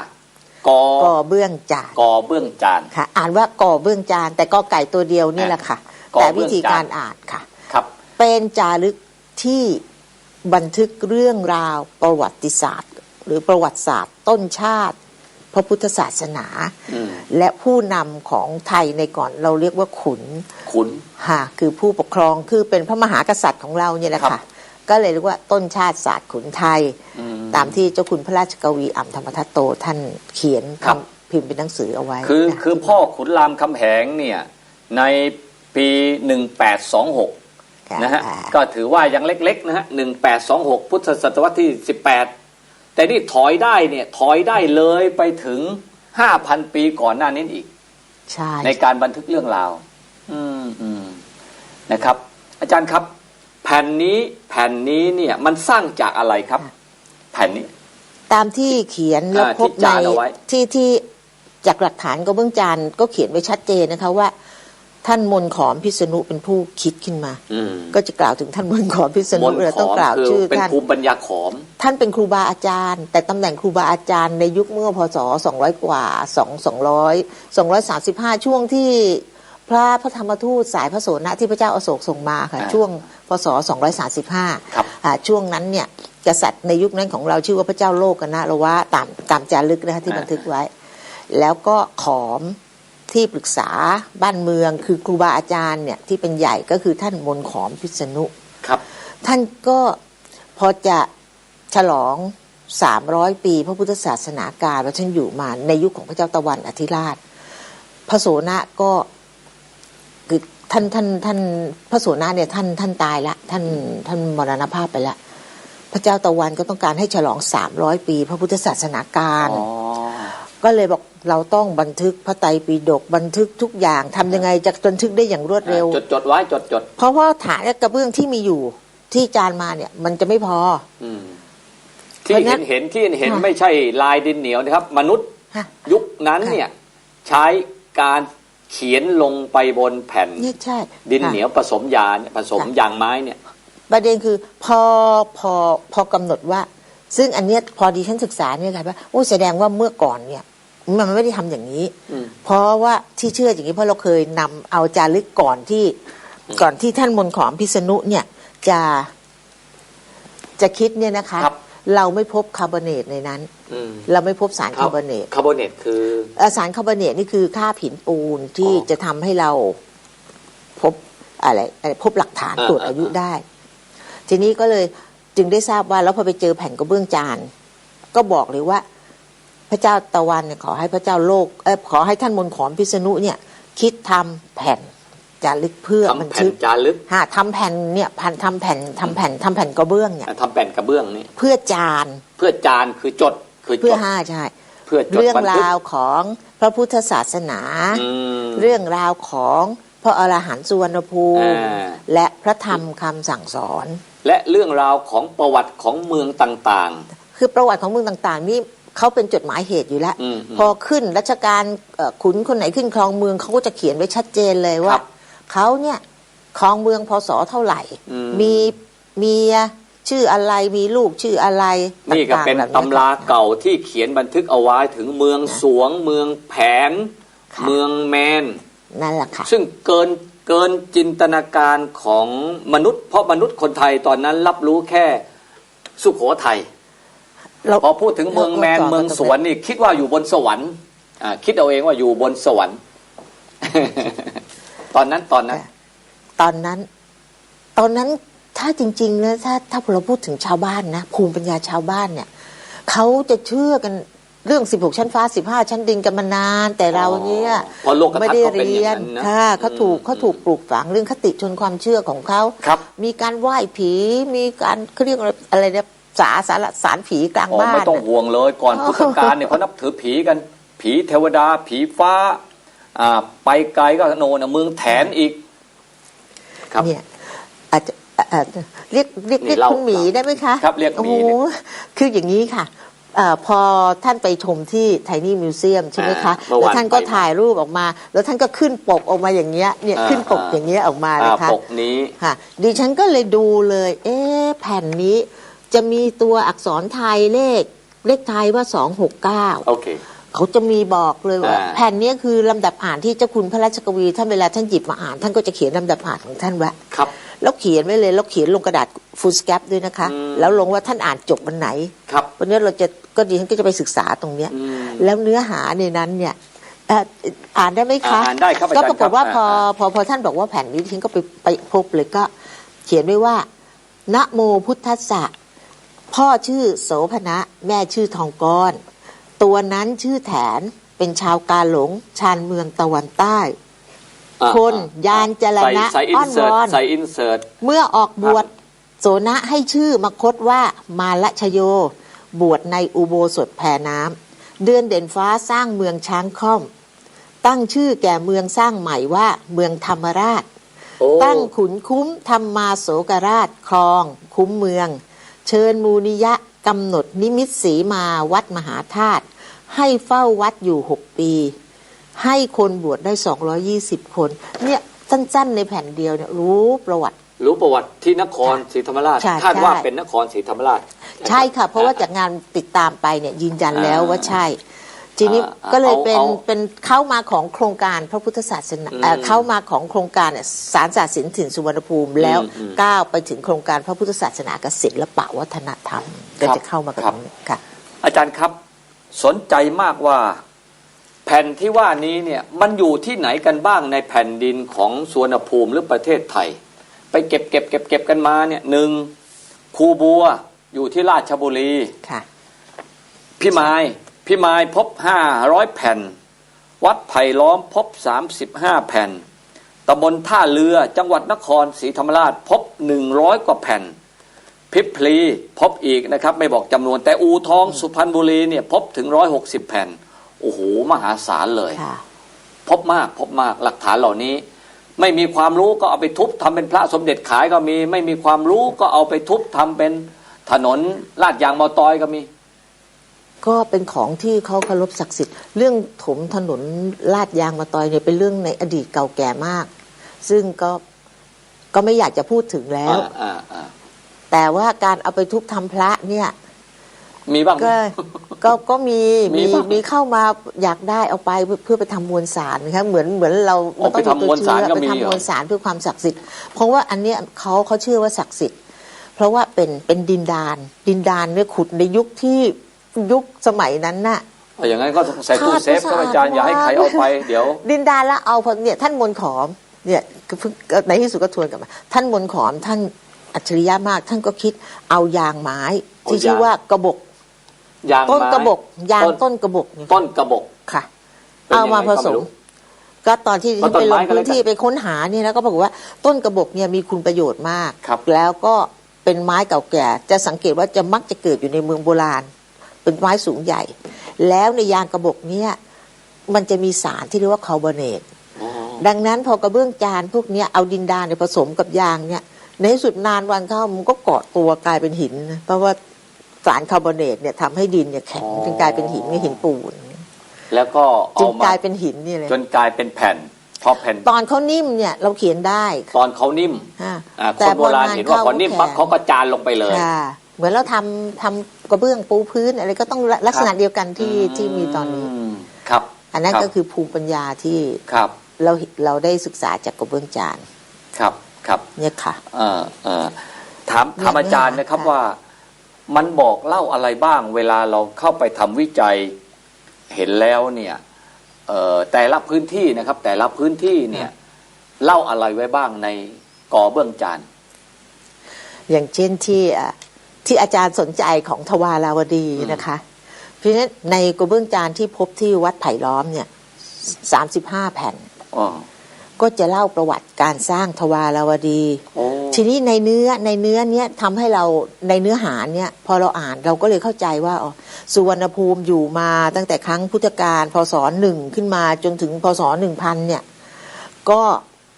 [SPEAKER 2] กอ
[SPEAKER 3] เบื้องจาน
[SPEAKER 2] กอเบื้องจาน
[SPEAKER 3] ค่ะอ่านว่ากอเบื้องจานแต่กอไก่ตัวเดียวนี่แหละค่ะแต่วิธีการอ่านค่ะเป็นจารึกที่บันทึกเรื่องราวประวัติศาสตร์หรือประวัติศาสตร์ต้นชาติพระพุทธศาสนาและผู้นำของไทยในก่อนเราเรียกว่าขุนค่ะคือผู้ปกครองคือเป็นพระมหากษัตริย์ของเราเนี่ยแหละค่ะก็เลยเรียกว่าต้นชาติศาสตร์ขุนไทยตามที่เจ้าคุณพระราชกวีอ่ำธรรมทัตโตท่านเขียนพิมพ์เป็นหนังสือเอาไว้
[SPEAKER 2] คือพ่อขุนรามคำแหงเนี่ยในปี1826นะฮะก็ถือว่ายังเล็กๆนะฮะ1826พุทธศตวรรษที่18แต่นี่ถอยได้เลยไปถึง 5,000 ปีก่อนหน้านี้อีกในการบันทึกเรื่องราวนะครับอาจารย์ครับแผ่นนี้เนี่ยมันสร้างจากอะไรครับแผ่นนี้
[SPEAKER 3] ตามที่เขียนแล้วพบในที่จากหลักฐานก็เบื้องจานก็เขียนไว้ชัดเจนนะคะว่าท่านมนต์ขอมพิษณุเป็นผู้คิดขึ้นมาก็จะกล่าวถึงท่านมนต์ขอมพิษณุเราต้องกล่าวชื่อท่าน
[SPEAKER 2] เป็นภูมิปัญญาขอม
[SPEAKER 3] ท่านเป็นครูบาอาจารย์แต่ตำแหน่งครูบาอาจารย์ในยุคเมื่อพศ200กว่า235ช่วงที่พระธรรมทูตสายพระโสนะที่พระเจ้าอโศกส่งมาค่ะช่วงพศ235ช่วงนั้นเนี่ยกษัตริย์ในยุคนั้นของเราชื่อว่าพระเจ้าโลกนะละวะตามจารึกนะคะที่บันทึกไว้แล้วก็ขอมที่ปรึกษาบ้านเมืองคือครูบาอาจารย์เนี่ยที่เป็นใหญ่ก็คือท่านมนต์ขอมพิษณุ
[SPEAKER 2] ครับ
[SPEAKER 3] ท่านก็พอจะฉลอง300ปีพระพุทธศาสนาการว่าท่านอยู่มาในยุคของพระเจ้าตะวันอธิราชพระโสนะก็คือท่านพระโสนะเนี่ยท่านตายละท่านมรณภาพไปละพระเจ้าตะวันก็ต้องการให้ฉลอง300ปีพระพุทธศาสนาการก็เลยบอกเราต้องบันทึกพระไตรปิฎกบันทึกทุกอย่างทำยังไงจะบันทึกได้อย่างรวดเร็ว
[SPEAKER 2] จดไว้จด
[SPEAKER 3] เพราะว่าฐานกระเบื้องที่มีอยู่ที่จานมาเนี่ยมันจะไม่พอ
[SPEAKER 2] ที่เห็นไม่ใช่ลายดินเหนียวนะครับมนุษย์ยุคนั้นเนี่ยใช้การเขียนลงไปบนแผ่นดินเหนียวผสมยางไม้เนี่ย
[SPEAKER 3] ประเด็นคือพอกำหนดว่าซึ่งอันเนี้ยพอดีฉันศึกษาเนี่ยค่ะว่าโอ้แสดงว่าเมื่อก่อนเนี่ยมันไม่ได้ทำอย่างนี้เพราะว่าที่เชื่ออย่างนี้เพราะเราเคยนำเอาจารึกก่อนที่ท่านมนต์ขอมพิษณุเนี่ยจะคิดเนี่ยนะคะเราไม่พบคาร์บอเนตในนั้นเราไม่พบสารคาร์บอเนต
[SPEAKER 2] คือ
[SPEAKER 3] สารคาร์บอเนตนี่คือค่าผินปูนที่จะทำให้เราพบอะไรพบหลักฐานตรวจอายุได้ทีนี้ก็เลยจึงได้ทราบว่าแล้วพอไปเจอแผ่นกระเบื้องจานก็บอกเลยว่าพระเจ้าตะวันเนี่ยขอให้พระเจ้าโลกขอให้ท่านมนต์ขอมพิษณุเนี่ยคิดทำแผ่นจารึกเพื่อบันทึก
[SPEAKER 2] จารึก
[SPEAKER 3] ทำแผ่นเนี่ยทำแผ่นกระเบื้องเนี่ย
[SPEAKER 2] ทำแผ่นกระเบื้องนี่
[SPEAKER 3] เพื่อจาน
[SPEAKER 2] คือจด
[SPEAKER 3] เพื่อใช่เพื่อเรื่องราวของพระพุทธศาสนาเรื่องราวของพระอรหันต์สุวรรณภูมิและพระธรรมคำสั่งสอน
[SPEAKER 2] และเรื่องราวของประวัติของเมืองต่าง
[SPEAKER 3] ๆคือประวัติของเมืองต่างๆนี่เขาเป็นจดหมายเหตุอยู่แล้วพอขึ้นรัชกาลขุนคนไหนขึ้นครองเมืองเขาก็จะเขียนไว้ชัดเจนเลยว่าเขาเนี่ยครองเมืองพศเท่าไหร่มีเมียชื่ออะไรมีลูกชื่ออะไร
[SPEAKER 2] นี่ก็เป็นตำราเก่าที่เขียนบันทึกเอาไว้ถึงเมืองสวงเมืองแผนเมืองแมน
[SPEAKER 3] นั่นแหละค่ะ
[SPEAKER 2] ซึ่งเกินจินตนาการของมนุษย์เพราะมนุษย์คนไทยตอนนั้นรับรู้แค่สุโขทัยพอพูดถึงเมืองแมนเมืองสวนนี่คิดว่าอยู่บนสวรรค์คิดเอาเองว่าอยู่บนสวรรค์ ตอนนั้น
[SPEAKER 3] ถ้าจริงๆแล้วถ้าเราพูดถึงชาวบ้านนะภูมิปัญญาชาวบ้านเนี่ยเขาจะเชื่อกันเรื่อง16ชั้นฟ้า15ชั้นดินกันมานานแต่เราเนี่ยไม่ได้เรียนค่ะเขาถูกปลูกฝังเรื่องคติชนความเชื่อของเขามีการไหว้ผีมีการเขาเรียกอะไรเนี่ยสารผีกลางบ้าน
[SPEAKER 2] ไม่ต้องห่วงเลยก่อนพุทธกาลเนี่ยเขานับถือผีกันผีเทวดาผีฟ้าไปไกลก็โน่นเมืองแถนอีก
[SPEAKER 3] ครับเนี่ยอาจจะเรียกคุณหมีได้ไหมคะ
[SPEAKER 2] ครับเรียกหมี
[SPEAKER 3] คืออย่างนี้ค่ะพอท่านไปชมที่ไทนี่มิวเซียมใช่ไหมคะแล้วท่านก็ถ่ายรูปออกมาแล้วท่านก็ขึ้นปกออกมาอย่างเงี้ยเนี่ยขึ้นปกอย่างเงี้ยออกมานะคะ
[SPEAKER 2] ปกนี้
[SPEAKER 3] ค่ะดิฉันก็เลยดูเลยแผ่นนี้จะมีตัวอักษรไทยเลขไทยว่า269
[SPEAKER 2] โอเค
[SPEAKER 3] เขาจะมีบอกเลยว่าแผ่นนี้คือลำดับอ่านที่เจ้าคุณพระราชกวีท่านเวลาท่านหยิบมาอ่านท่านก็จะเขียนลำดับอ่านของท่านไว้
[SPEAKER 2] ครับ
[SPEAKER 3] แล้วเขียนไว้เลยแล้วเขียนลงกระดาษฟูลสแคปด้วยนะคะแล้วลงว่าท่านอ่านจบวันไหน
[SPEAKER 2] ครับ
[SPEAKER 3] วันนี้เราจะก็ดิฉันก็จะไปศึกษาตรงเนี้ยแล้วเนื้อหาในนั้นเนี่ยอ่านได้ไหมคะ
[SPEAKER 2] อ่านได้ครับ
[SPEAKER 3] ก็ปรากฏว่าพอท่านบอกว่าแผ่นนี้ดิฉันก็ไปพบเลยก็เขียนไว้ว่านะโมพุทธัสสะพ่อชื่อโสภณะแม่ชื่อทองก้อนตัวนั้นชื่อแถนเป็นชาวกาหลงชานเมืองตะวันใต้คนยานจรณะอ้อนวอนเมื่อออกบวชโสนะให้ชื่อมคตว่ามาลชโยบวชในอุโบสถแผ่น้ำเดือนเด่นฟ้าสร้างเมืองช้างค่อมตั้งชื่อแก่เมืองสร้างใหม่ว่าเมืองธรรมราชตั้งขุนคุ้มธรรมาโสกราชครองคุ้มเมืองเชิญมูนิยะ กำหนดนิมิตสีมาวัดมหาธาตุให้เฝ้าวัดอยู่6 ปีให้คนบวชได้220 คนเนี่ยสั้นๆในแผ่นเดียวเนี่ยรู้ประวัติ
[SPEAKER 2] ที่นครศรีธรรมราชคาดว่าเป็นนครศรีธรรมราช
[SPEAKER 3] ใช่ค่ะเพราะว่าจากงานติดตามไปเนี่ยยืนยันแล้วว่าใช่ทีนี้ก็เลยเป็นเข้ามาของโครงการพระพุทธศาสนาเข้ามาของโครงการเนี่ยศาลศาสตร์ศิลป์ถิ่นสุวรรณภูมิแล้วก้าวไปถึงโครงการพระพุทธศาสนากับศิลปะวัฒนธรรมก็จะเข้ามากับนี้ค่ะ
[SPEAKER 2] อาจารย์ครับสนใจมากว่าแผ่นที่ว่านี้เนี่ยมันอยู่ที่ไหนกันบ้างในแผ่นดินของสุวรรณภูมิหรือประเทศไทยไปเก็บกันมาเนี่ยหนึ่งภูบัวอยู่ที่ราชบุรี
[SPEAKER 3] ค่ะ
[SPEAKER 2] พี่ไม้พบ500 แผ่นวัดไผ่ล้อมพบ35 แผ่นตำบลท่าเรือจังหวัดนครศรีธรรมราชพบ100 กว่าแผ่นพิพลีพบอีกนะครับไม่บอกจำนวนแต่อู่ทองสุพรรณบุรีเนี่ยพบถึง160 แผ่นโอ้โหมหาศาลเลยพบมากหลักฐานเหล่านี้ไม่มีความรู้ก็เอาไปทุบทำเป็นพระสมเด็จขายก็มีไม่มีความรู้ก็เอาไปทุบทำเป็นถนนลาดยางมอตอยก็มี
[SPEAKER 3] ก็เป็นของที่เขาเคารพศักดิ์สิทธิ์เรื่องถมถนนลาดยางมอตอยเนี่ยเป็นเรื่องในอดีตเก่าแก่มากซึ่งก็ไม่อยากจะพูดถึงแล้วแต่ว่าการเอาไปทุบทำพระเนี่ย
[SPEAKER 2] มีบ้าง
[SPEAKER 3] ก็มีเข้ามาอยากได้เอาไปเพื่อไปทำมวลสารนะคะเหมือนเรา
[SPEAKER 2] ต้องไปทำมวลสาร
[SPEAKER 3] ไปทำมวลสารเพื่อความศักดิ์สิทธิ์เพราะว่าอันเนี้ยเขาเชื่อว่าศักดิ์สิทธิ์เพราะว่าเป็นดินดานเนี่ยขุดในยุคสมัยนั้นน่ะ
[SPEAKER 2] อย่างนั้นก็ใส่ตู้เซฟครับอาจารย์อย่าให้ใครเอาไปเดี๋ยว
[SPEAKER 3] ดินดานแล้วเอาเนี่ยท่านมนขอมเนี่ยในที่สุดก็ทวนกลับมาท่านมนขอมท่านอัจฉริยะมากท่านก็คิดเอายางไม้ที่ชื่อว่ากระบอกต้นกระบอกยางต้นกระบอกค่ะเอามาผสมก็ตอนที่ไปลงพื้นที่ไปค้นหาเนี่ยแล้วก็บอกว่าต้นกระบอกเนี่ยมีคุณประโยชน์มากแล้วก็เป็นไม้เก่าแก่จะสังเกตว่าจะมักจะเกิดอยู่ในเมืองโบราณเป็นไม้สูงใหญ่แล้วในยางกระบอกเนี่ยมันจะมีสารที่เรียกว่าคาร์บอเนตดังนั้นพอกระเบื้องจานพวกนี้เอาดินดานผสมกับยางเนี่ยในที่สุดนานวันเข้ามันก็เกาะตัวกลายเป็นหินเพราะว่าสารคาร์บอเนตเนี่ยทำให้ดินเนี่ยแข็งจนกลายเป็นหินไม่หินปูน
[SPEAKER 2] แล้วก็
[SPEAKER 3] จนกลายเป็นหินนี่เลย
[SPEAKER 2] จนกลายเป็นแผ่นพอแผ่น
[SPEAKER 3] ตอนเขานิ่มเนี่ยเราเขียนได้
[SPEAKER 2] ตอนเขานิ่มคนโบราณเห็นว่าพอนิ่มปั๊บเขาก็จานลงไปเลย
[SPEAKER 3] เหมือนเราทำกระเบื้องปูพื้นอะไรก็ต้องลักษณะเดียวกันที่มีตอนนี้
[SPEAKER 2] ครับ
[SPEAKER 3] อันนั้นก็คือภูมิปัญญาที่เราได้ศึกษาจากกระเบื้องจาน
[SPEAKER 2] ครับ
[SPEAKER 3] เนี่ยค่ะ
[SPEAKER 2] ถามอาจารย์นะครับว่ามันบอกเล่าอะไรบ้างเวลาเราเข้าไปทำวิจัยเห็นแล้วเนี่ยแต่ละพื้นที่นะครับแต่ละพื้นที่เนี่ยเล่าอะไรไว้บ้างในก่อเบื้องจาน
[SPEAKER 3] อย่างเช่นที่อาจารย์สนใจของทวาราวดีนะคะเพราะฉะนั้นในกระเบื้องจานที่พบที่วัดไผ่ล้อมเนี่ย35 แผ่นก็จะเล่าประวัติการสร้างทวาราวดีทีนี้ในเนื้อเนี้ยทำให้เราในเนื้อหาเนี่ยพอเราอ่านเราก็เลยเข้าใจว่าสุวรรณภูมิอยู่มาตั้งแต่ครั้งพุทธกาลพ.ศ. 1ขึ้นมาจนถึงพ.ศ. 1000เนี่ยก็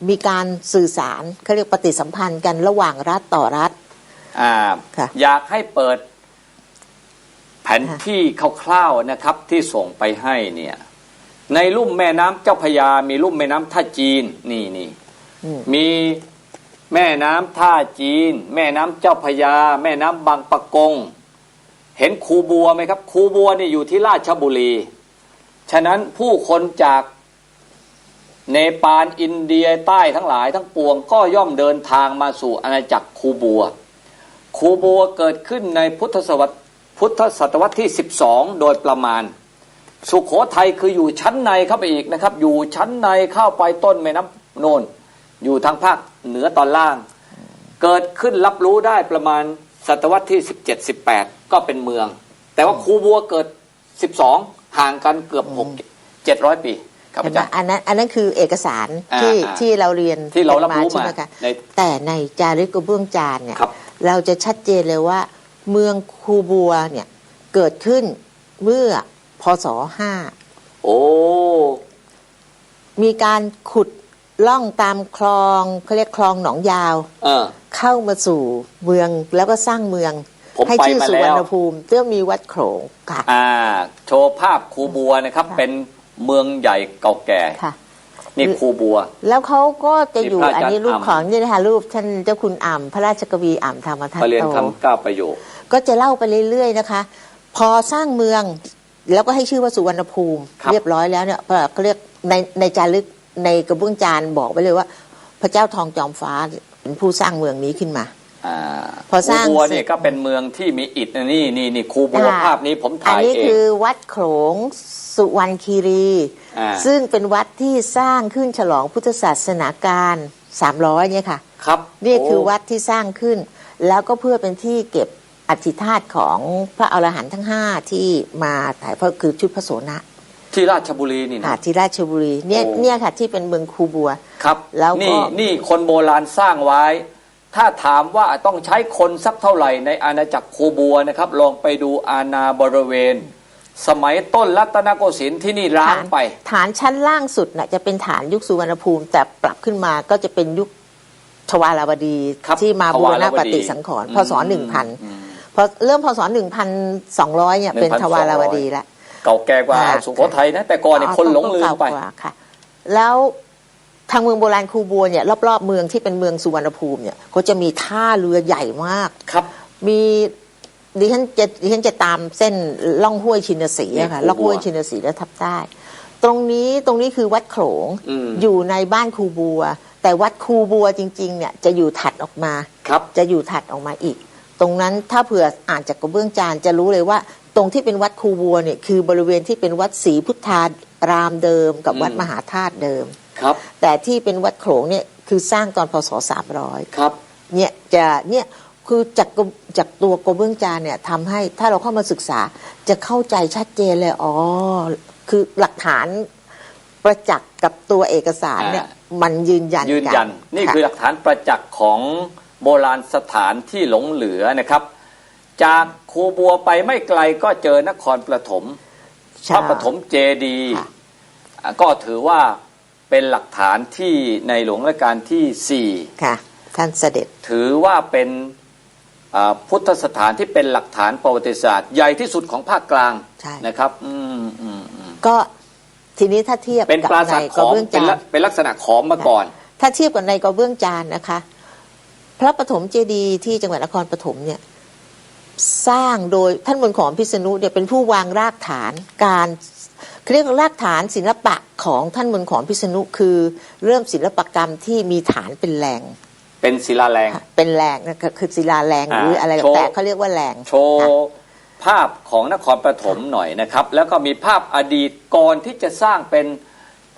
[SPEAKER 3] มีการสื่อสารเขาเรียกปฏิสัมพันธ์กันระหว่างรัฐต่อรัฐ
[SPEAKER 2] อยากให้เปิดแผนที่คร่าวๆนะครับที่ส่งไปให้เนี่ยในลุ่มแม่น้ำเจ้าพระยามีลุ่มแม่น้ำท่าจีนนี่มีแม่น้ำท่าจีนแม่น้ำเจ้าพระยาแม่น้ำบางปะกงเห็นคูบัวไหมครับคูบัวนี่อยู่ที่ราชบุรีฉะนั้นผู้คนจากเนปาลอินเดียใต้ทั้งหลายทั้งปวงก็ย่อมเดินทางมาสู่อาณาจักรคูบัวเกิดขึ้นในพุทธศตวรรษที่12โดยประมาณสุโขทัยคืออยู่ชั้นในเข้าไปอีกนะครับอยู่ชั้นในเข้าไปต้นแม่น้ำโนนอยู่ทางภาคเหนือตอนล่างเกิดขึ้นรับรู้ได้ประมาณศตวรรษที่17-18ก็เป็นเมืองแต่ว่าคูบัวเกิด12ห่างกันเกือบ700 ปีครับอาจารย์
[SPEAKER 3] อันนั้นคือเอกสารที่เราเรียน
[SPEAKER 2] ที่เรารับรู้มา
[SPEAKER 3] แต่ในจารึกกระเบื้องจานเนี่ยเราจะชัดเจนเลยว่าเมืองคูบัวเนี่ยเกิดขึ้นเมื่อพ.ศ. 5มีการขุดล่องตามคลองเขาเรียกคลองหนองยาวเข้ามาสู่เมืองแล้วก็สร้างเมือง
[SPEAKER 2] ผ ผม
[SPEAKER 3] ให้
[SPEAKER 2] ไป
[SPEAKER 3] ชื่อ
[SPEAKER 2] มา
[SPEAKER 3] สุ
[SPEAKER 2] แล้ว
[SPEAKER 3] วรรณภูมิเพื่อมีวัดโขลงค่ะ
[SPEAKER 2] โชว์ภาพคูบัวนะครับ
[SPEAKER 3] ค่ะ
[SPEAKER 2] เป็นเมืองใหญ่เก่าแก่
[SPEAKER 3] ค่ะ
[SPEAKER 2] นี่คูบัว
[SPEAKER 3] แล้วเขาก็จะอยู่
[SPEAKER 2] นี่พระอา
[SPEAKER 3] อัน
[SPEAKER 2] จารย์
[SPEAKER 3] นี้รูป
[SPEAKER 2] อ่ำ
[SPEAKER 3] ของนี่นะคะรูปท่านเจ้าคุณอ่ำพระราชกวีอ่ำธรรมทัต
[SPEAKER 2] ประเรียน
[SPEAKER 3] โต
[SPEAKER 2] คำ9ประโยค
[SPEAKER 3] ก็จะเล่าไปเรื่อยๆนะคะ พอสร้างเมืองแล้วก็ให้ชื่อว่าสุวรรณภูมิ
[SPEAKER 2] ครับ
[SPEAKER 3] เรียบร้อยแล้วเนี่ยก็เรียกในจารึกในกระเบื้องจานบอกไว้เลยว่า พระเจ้าทองจอมฟ้าเป็นผู้สร้างเมืองนี้ขึ้นมา พอสร้าง
[SPEAKER 2] คูบัว
[SPEAKER 3] เสร็จ
[SPEAKER 2] เนี่ยก็เป็นเมืองที่มีอิฐนะนี่คูบัว
[SPEAKER 3] ค่ะ
[SPEAKER 2] ภาพนี้ผม
[SPEAKER 3] อัน
[SPEAKER 2] ถ่าย
[SPEAKER 3] นี้
[SPEAKER 2] เอง
[SPEAKER 3] คือวัดโขลงสุวรรณคีรี ซึ่งเป็นวัดที่สร้างขึ้นฉลองพุทธศาสนาการ300เนี่ยค่ะ
[SPEAKER 2] ครับ
[SPEAKER 3] นี่คือ
[SPEAKER 2] โ
[SPEAKER 3] วัดที่สร้างขึ้น แล้วก็เพื่อเป็นที่เก็บอธิธาตุของพระอรหันต์ทั้ง5ที่มาถ่ายเพราะคือชุดพระโสนะ
[SPEAKER 2] ที่ราชบุรีนี่นะ
[SPEAKER 3] ค่ะที่ราชบุรีเนี่ย
[SPEAKER 2] โอ้
[SPEAKER 3] เนี่ยค่ะที่เป็นเมืองคูบัว
[SPEAKER 2] ครับ
[SPEAKER 3] แล้วก็
[SPEAKER 2] นี่คนโบราณสร้างไว้ ถ้าถามว่าต้องใช้คนสักเท่าไหร่ในอาณาจักรคูบัวนะครับ ลองไปดูอาณาบริเวณ สมัยต้นรัตนโกสินทร์ที่นี่ร้างไป
[SPEAKER 3] ฐานชั้นล่างสุดน่ะจะเป็นฐานยุคสุวรรณภูมิ แต่ปรับขึ้นมาก็จะเป็นยุคทวารวดี
[SPEAKER 2] ครับ
[SPEAKER 3] ที่มาบูรณปฏิ
[SPEAKER 2] ทวารวดี
[SPEAKER 3] สังขรณ์
[SPEAKER 2] อืม
[SPEAKER 3] พศ 1000 พอเริ่มพศ 1200เนี่ยเป็นทวารวดีแล้ว
[SPEAKER 2] เก่าแก่กว่า
[SPEAKER 3] ค่ะ
[SPEAKER 2] สุโขทัยนะแต่ก่อนเนี่ยคนหลงลืมไป
[SPEAKER 3] เก่ากว่าค่ะ แล้วทางเมืองโบราณคูบัวเนี่ยรอบๆเมืองที่เป็นเมืองสุวรรณภูมิเนี่ยก็จะมีท่าเรือใหญ่มาก
[SPEAKER 2] ครับ
[SPEAKER 3] มีดิฉันจะตามเส้นล่องห้วยชินสีอะค่ะ
[SPEAKER 2] นี่คูบัว
[SPEAKER 3] ล่องห้วยชินสีแล้วทับใต้ตรงนี้คือวัดโขลง
[SPEAKER 2] อืม
[SPEAKER 3] อยู่ในบ้านคูบัว แต่วัดคูบัวจริงๆเนี่ยจะอยู่ถัดออกมา
[SPEAKER 2] ครับ
[SPEAKER 3] จะอยู่ถัดออกมาอีก ตรงนั้นถ้าเผื่ออ่านจากกระเบื้องจานจะรู้เลยว่า ตรงที่เป็นวัดคูบัวเนี่ยคือบริเวณที่เป็นวัดศรีพุทธารามเดิมกับวัดมหาธาตุเดิม
[SPEAKER 2] ครับ
[SPEAKER 3] แต่ที่เป็นวัดโขลงเนี่ยคือสร้างตอนพศ300
[SPEAKER 2] ครับ
[SPEAKER 3] เนี่ยคือจากตัวกระเบื้องจานเนี่ยทำให้ถ้าเราเข้ามาศึกษาจะเข้าใจชัดเจนเลยอ๋อคือหลักฐานประจักษ์กับตัวเอกสารเนี่ยมันยืนยัน
[SPEAKER 2] ยืนยัน
[SPEAKER 3] กั
[SPEAKER 2] นี่คือหลักฐานประจักษ์ของโบราณสถานที่หลงเหลือนะครับ จากคูบัวไปไม่ไกลก็เจอนครปฐม
[SPEAKER 3] ใช่
[SPEAKER 2] พระปฐมเจดีย์
[SPEAKER 3] ค่ะ
[SPEAKER 2] ก็ถือว่าเป็นหลักฐานที่ในหลวงรัชกาลที่
[SPEAKER 3] ค่ะท่านเสด็จ
[SPEAKER 2] 4 ถือว่าเป็นพุทธสถานที่เป็นหลักฐานประวัติศาสตร์ใหญ่ที่สุดของภาคกลาง
[SPEAKER 3] ใช่
[SPEAKER 2] นะครับ
[SPEAKER 3] ก็ทีนี้ถ้าเทียบ
[SPEAKER 2] เป็น
[SPEAKER 3] กับ
[SPEAKER 2] ปรา
[SPEAKER 3] ใน
[SPEAKER 2] สาท
[SPEAKER 3] ก
[SPEAKER 2] ข
[SPEAKER 3] ระ
[SPEAKER 2] อม
[SPEAKER 3] เบื้องจาน
[SPEAKER 2] เป็นลักษณะขอมมาก่อน
[SPEAKER 3] ถ้าเทียบกับในกระเบื้องจานนะคะ พระปฐมเจดีย์ที่จังหวัดนครปฐมเนี่ยสร้างโดยท่านมนต์ขอมพิษณุเนี่ยเป็นผู้วางรากฐานการเรียกรากฐานศิลปะของท่านมนต์ขอมพิษณุคือเริ่มศิลปกรรมที่มีฐานเป็นแรง
[SPEAKER 2] เป็นศิลาแรง
[SPEAKER 3] เป็นแรงนะคือศิลาแรงหรืออะไร
[SPEAKER 2] โชว์
[SPEAKER 3] แต่เขาเรียกว่าแรง
[SPEAKER 2] โชว์ภาพของนครปฐมหน่อยนะครับ แล้วก็มีภาพอดีตก่อนที่จะสร้างเป็น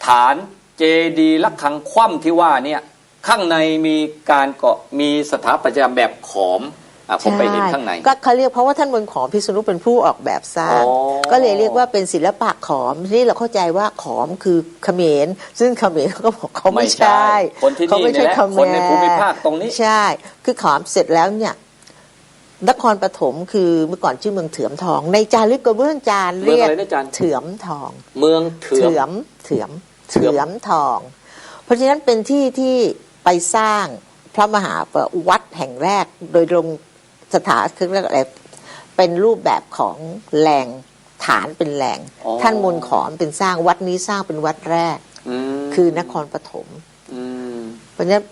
[SPEAKER 2] ฐานเจดีย์ระฆังคว่ำที่ว่าเนี่ยข้างในมีการเกาะมีสถาปัตยกรรมแบบขอมผมไปเห็นข้างใน
[SPEAKER 3] ก็เขาเรียกเพราะว่าท่านมนต์ขอมพิษณุเป็นผู้ออกแบบสร้าง
[SPEAKER 2] อ๋อ
[SPEAKER 3] ก็เลยเรียกว่าเป็นศิลปะขอมนี่เราเข้าใจว่าขอมคือเขมรซึ่งเขมรเขาก็บอกเขาไม่ใช่
[SPEAKER 2] คนที่
[SPEAKER 3] เขา
[SPEAKER 2] นี่
[SPEAKER 3] ไม่
[SPEAKER 2] นี่
[SPEAKER 3] ใช่
[SPEAKER 2] แหละ
[SPEAKER 3] เขมร
[SPEAKER 2] คนในภูมิภาคตรงนี้
[SPEAKER 3] ใช่ คือขอมเสร็จแล้วเนี่ยนครปฐมคือเมื่อก่อนชื่อเมืองเถือมทอง ในจารึกกระเบื้องจาน
[SPEAKER 2] เมือง
[SPEAKER 3] เรียก
[SPEAKER 2] อะไรนะอาจารย์
[SPEAKER 3] เถือมทอง
[SPEAKER 2] เมืองเถื่อม
[SPEAKER 3] เถือมทอง เพราะฉะนั้นเป็นที่ที่ไปสร้างพระมหาวัดแห่งแรกโดยลงสถานคือเรียกอะไรเป็นรูปแบบของแหล่งฐานเป็นแหล่ง
[SPEAKER 2] อ๋อ
[SPEAKER 3] ท่านมนต์ขอมเป็นสร้างวัดนี้สร้างเป็นวัดแรก
[SPEAKER 2] ม
[SPEAKER 3] คือนครปฐม
[SPEAKER 2] อืม
[SPEAKER 3] เพราะฉะนั้น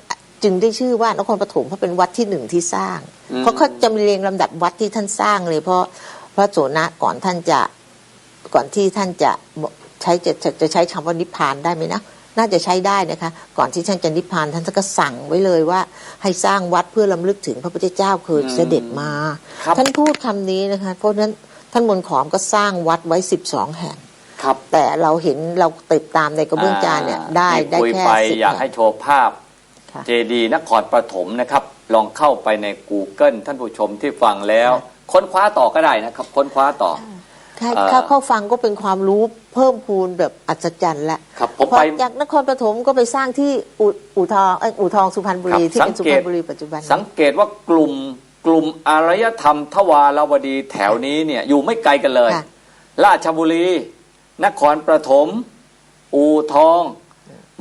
[SPEAKER 3] จึงได้ชื่อว่านครปฐมเพราะเป็นวัดที่1ที่สร้าง
[SPEAKER 2] อืม
[SPEAKER 3] เพราะเขาจะมีเรียงลำดับวัดที่ท่านสร้างเลยเพราะพระโสนะก่อนที่ท่านจะใช้จะใช้คำว่านิพพานได้ไหมนะน่าจะใช้ได้นะคะก่อนที่ท่านจะนิพพานท่านก็สั่งไว้เลยว่าให้สร้างวัดเพื่อรำลึกถึงพระพุทธเจ้าเคยเสด็จมา
[SPEAKER 2] ครับ
[SPEAKER 3] ท่านพูดคำนี้นะคะเพราะฉะนั้นท่านมนต์ขอมก็สร้างวัดไว้12แห่ง
[SPEAKER 2] ครับ
[SPEAKER 3] แต่เราเห็นเราติดตามในกระเบื้องจานเนี่ยได้
[SPEAKER 2] ที่คุย
[SPEAKER 3] แค่
[SPEAKER 2] ไป
[SPEAKER 3] 10
[SPEAKER 2] อยากให้
[SPEAKER 3] แห่ง
[SPEAKER 2] โชว์ภาพ
[SPEAKER 3] ค่ะ
[SPEAKER 2] เจดีย์นครปฐมนะครับ ลองเข้าไปใน Google ท่านผู้ชมที่ฟังแล้ว ค้นคว้าต่อก็ได้นะครับ ค้นคว้าต่อ
[SPEAKER 3] ถ้าเข้าฟังก็เป็นความรู้เพิ่มพูนแบบอัศจรรย์ละ
[SPEAKER 2] ครับผม
[SPEAKER 3] พอ
[SPEAKER 2] ไป
[SPEAKER 3] จากนครปฐมก็ไปสร้างที่อู่ทองสุพรรณบุรี
[SPEAKER 2] ครับ
[SPEAKER 3] ที่เป็นสุพรรณบุรีปัจจุบัน
[SPEAKER 2] สังเกตว่ากลุ่มอารยธรรมทวารวดีแถวนี้เนี่ยอยู่ไม่ไกลกันเลย
[SPEAKER 3] ค่ะ
[SPEAKER 2] ราชบุรี นครปฐมอู่ทอง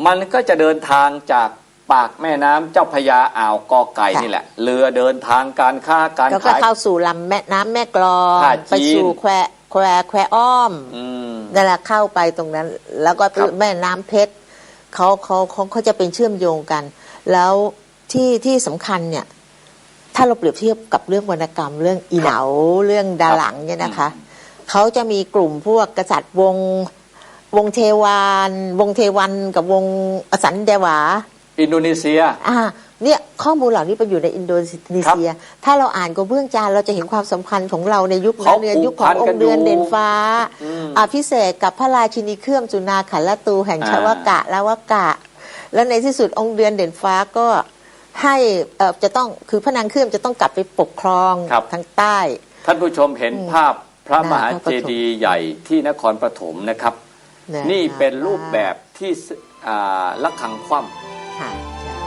[SPEAKER 2] มันก็จะเดินทางจากป ปากแม่น้ำเจ้าพระยาอ่าวกอไก่นี่แหละเรือเดินทางการค้าการขาย
[SPEAKER 3] แล้วก็เข้าสู่ลำแม่น้ำแม่กลองไปสู่แควอ้อมนั่นแหละเข้าไปตรงนั้นแล้วก็แม่น้ำเพชรเขาจะเป็นเชื่อมโยงกันแล้วที่สำคัญเนี่ยถ้าเราเปรียบเทียบกับเรื่องวรรณกรรมเรื่องอีเหนาเรื่องดาหลังเนี่ยนะคะเขาจะมีกลุ่มพวกกษัตริย์วงเทวันกับวงอสันเดวา
[SPEAKER 2] อินโดนีเซีย
[SPEAKER 3] เนี่ยข้อมูลเหล่านี้ไปอยู่ในอินโดนีเซียถ้าเราอ่านกระเบื้องจานเราจะเห็นความสัมพันธ์ของเราในยุคนั้นยุคขององค์เดือนเด่นฟ้าพิเศษกับพระราชินีเครื่องจุนาขันละตูแห่งชวกะละวกะแล้วในที่สุดองค์เดือนเด่นฟ้าก็ให้จะต้องคือพระนางเครื่องจะต้องกลับไปปกครองทางใต้
[SPEAKER 2] ท่านผู้ชมเห็นภาพพระมหาเจดีย์ใหญ่ที่นครปฐมนะครับนี่เป็นรูปแบบที่ระฆังคว่ำ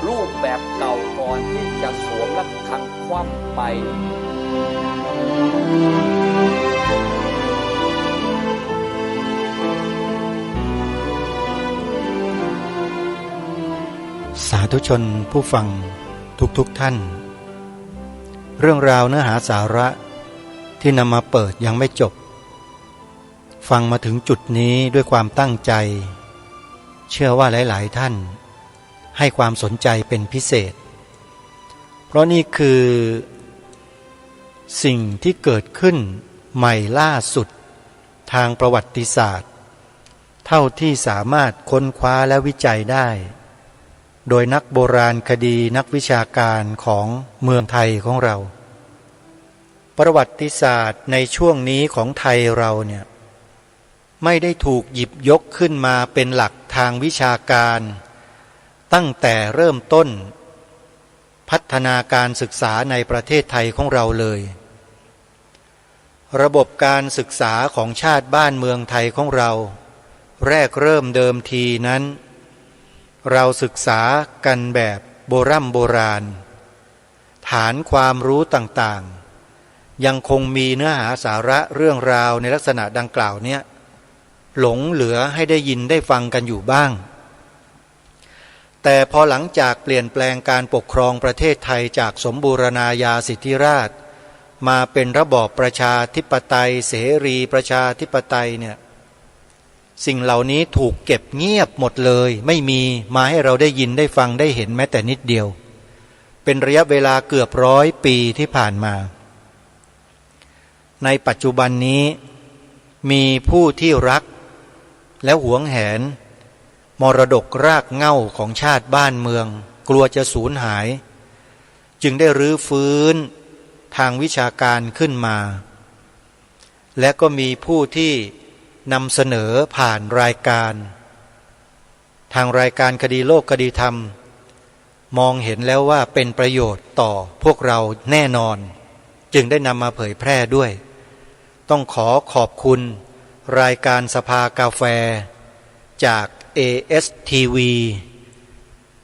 [SPEAKER 2] รูปแบบเก่าก่อนที่จะสวมระฆังคว่ำไป
[SPEAKER 1] สาธุชนผู้ฟังทุกท่านเรื่องราวเนื้อหาสาระที่นำมาเปิดยังไม่จบฟังมาถึงจุดนี้ด้วยความตั้งใจเชื่อว่าหลายๆท่านให้ความสนใจเป็นพิเศษเพราะนี่คือสิ่งที่เกิดขึ้นใหม่ล่าสุดทางประวัติศาสตร์เท่าที่สามารถค้นคว้าและวิจัยได้โดยนักโบราณคดีนักวิชาการของเมืองไทยของเราประวัติศาสตร์ในช่วงนี้ของไทยเราเนี่ยไม่ได้ถูกหยิบยกขึ้นมาเป็นหลักทางวิชาการตั้งแต่เริ่มต้นพัฒนาการศึกษาในประเทศไทยของเราเลยระบบการศึกษาของชาติบ้านเมืองไทยของเราแรกเริ่มเดิมทีนั้นเราศึกษากันแบบโบราณฐานความรู้ต่างๆยังคงมีเนื้อหาสาระเรื่องราวในลักษณะดังกล่าวเนี่ยหลงเหลือให้ได้ยินได้ฟังกันอยู่บ้างแต่พอหลังจากเปลี่ยนแปลงการปกครองประเทศไทยจากสมบูรณาญาสิทธิราชย์มาเป็นระบอบประชาธิปไตยเสรีประชาธิปไตยเนี่ยสิ่งเหล่านี้ถูกเก็บเงียบหมดเลยไม่มีมาให้เราได้ยินได้ฟังได้เห็นแม้แต่นิดเดียวเป็นระยะเวลาเกือบ100 ปีที่ผ่านมาในปัจจุบันนี้มีผู้ที่รักและหวงแหนมรดกรากเหง้าของชาติบ้านเมืองกลัวจะสูญหายจึงได้รื้อฟื้นทางวิชาการขึ้นมาและก็มีผู้ที่นำเสนอผ่านรายการทางรายการคดีโลกคดีธรรมมองเห็นแล้วว่าเป็นประโยชน์ต่อพวกเราแน่นอนจึงได้นำมาเผยแพร่ด้วยต้องขอขอบคุณรายการสภากาแฟจาก ASTV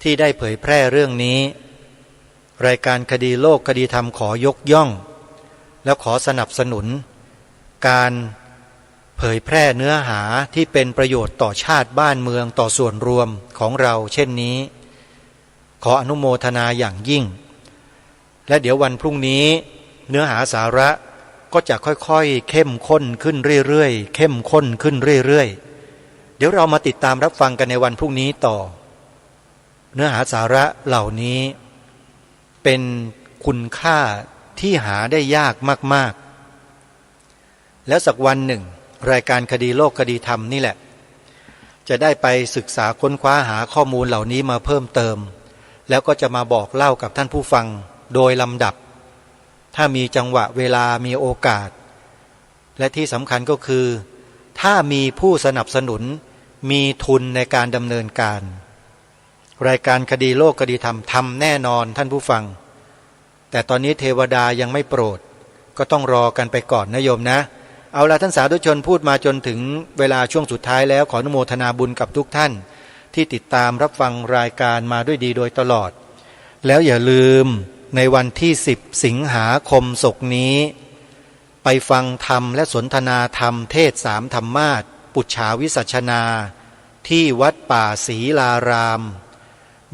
[SPEAKER 1] ที่ได้เผยแพร่เรื่องนี้รายการคดีโลกคดีธรรมขอยกย่องและขอสนับสนุนการเผยแพร่เนื้อหาที่เป็นประโยชน์ต่อชาติบ้านเมืองต่อส่วนรวมของเราเช่นนี้ขออนุโมทนาอย่างยิ่งและเดี๋ยววันพรุ่งนี้เนื้อหาสาระก็จะค่อยๆเข้มข้นขึ้นเรื่อยๆเข้มข้นขึ้นเรื่อยๆเดี๋ยวเรามาติดตามรับฟังกันในวันพรุ่งนี้ต่อเนื้อหาสาระเหล่านี้เป็นคุณค่าที่หาได้ยากมากๆแล้วสักวันหนึ่งรายการคดีโลกคดีธรรมนี่แหละจะได้ไปศึกษาค้นคว้าหาข้อมูลเหล่านี้มาเพิ่มเติมแล้วก็จะมาบอกเล่ากับท่านผู้ฟังโดยลำดับถ้ามีจังหวะเวลามีโอกาสและที่สำคัญก็คือถ้ามีผู้สนับสนุนมีทุนในการดำเนินการรายการคดีโลกคดีธรรมทำแน่นอนท่านผู้ฟังแต่ตอนนี้เทวดายังไม่โปรดก็ต้องรอกันไปก่อนนะโยมนะเอาละท่านสาธุชนพูดมาจนถึงเวลาช่วงสุดท้ายแล้วขออนุโมทนาบุญกับทุกท่านที่ติดตามรับฟังรายการมาด้วยดีโดยตลอดแล้วอย่าลืมในวันที่10 สิงหาคมศกนี้ไปฟังธรรมและสนทนาธรรมเทศ3 ธรรมาสน์ปุจฉาวิสัชนาที่วัดป่าศรีลาราม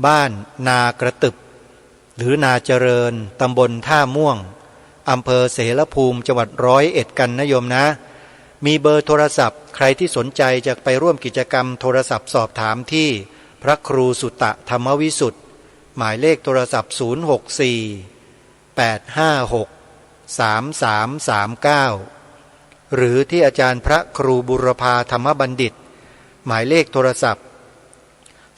[SPEAKER 1] บ้านนากระตึบหรือนาเจริญตำบลท่าม่วงอำเภอเสรภูมิจังหวัด101กันนะโยมนะมีเบอร์โทรศัพท์ใครที่สนใจจะไปร่วมกิจกรรมโทรศัพท์สอบถามที่พระครูสุตะธรรมวิสุทธิ์หมายเลขโทรศัพท์064-856-3339หรือที่อาจารย์พระครูบุรพาธรรมบัณฑิตหมายเลขโทรศัพท์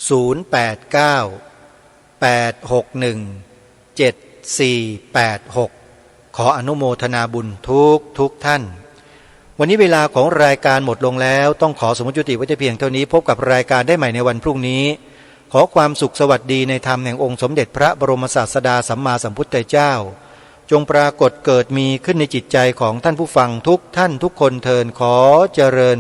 [SPEAKER 1] 089-861-7486ขออนุโมทนาบุญทุกท่านวันนี้เวลาของรายการหมดลงแล้วต้องขอสมมุติยุติไว้แต่เพียงเท่านี้พบกับรายการได้ใหม่ในวันพรุ่งนี้ขอความสุขสวัสดีในธรรมแห่งองค์สมเด็จพระบรมศาสดาสัมมาสัมพุทธเจ้าจงปรากฏเกิดมีขึ้นในจิตใจของท่านผู้ฟังทุกท่านทุกคนเทินขอเจริญ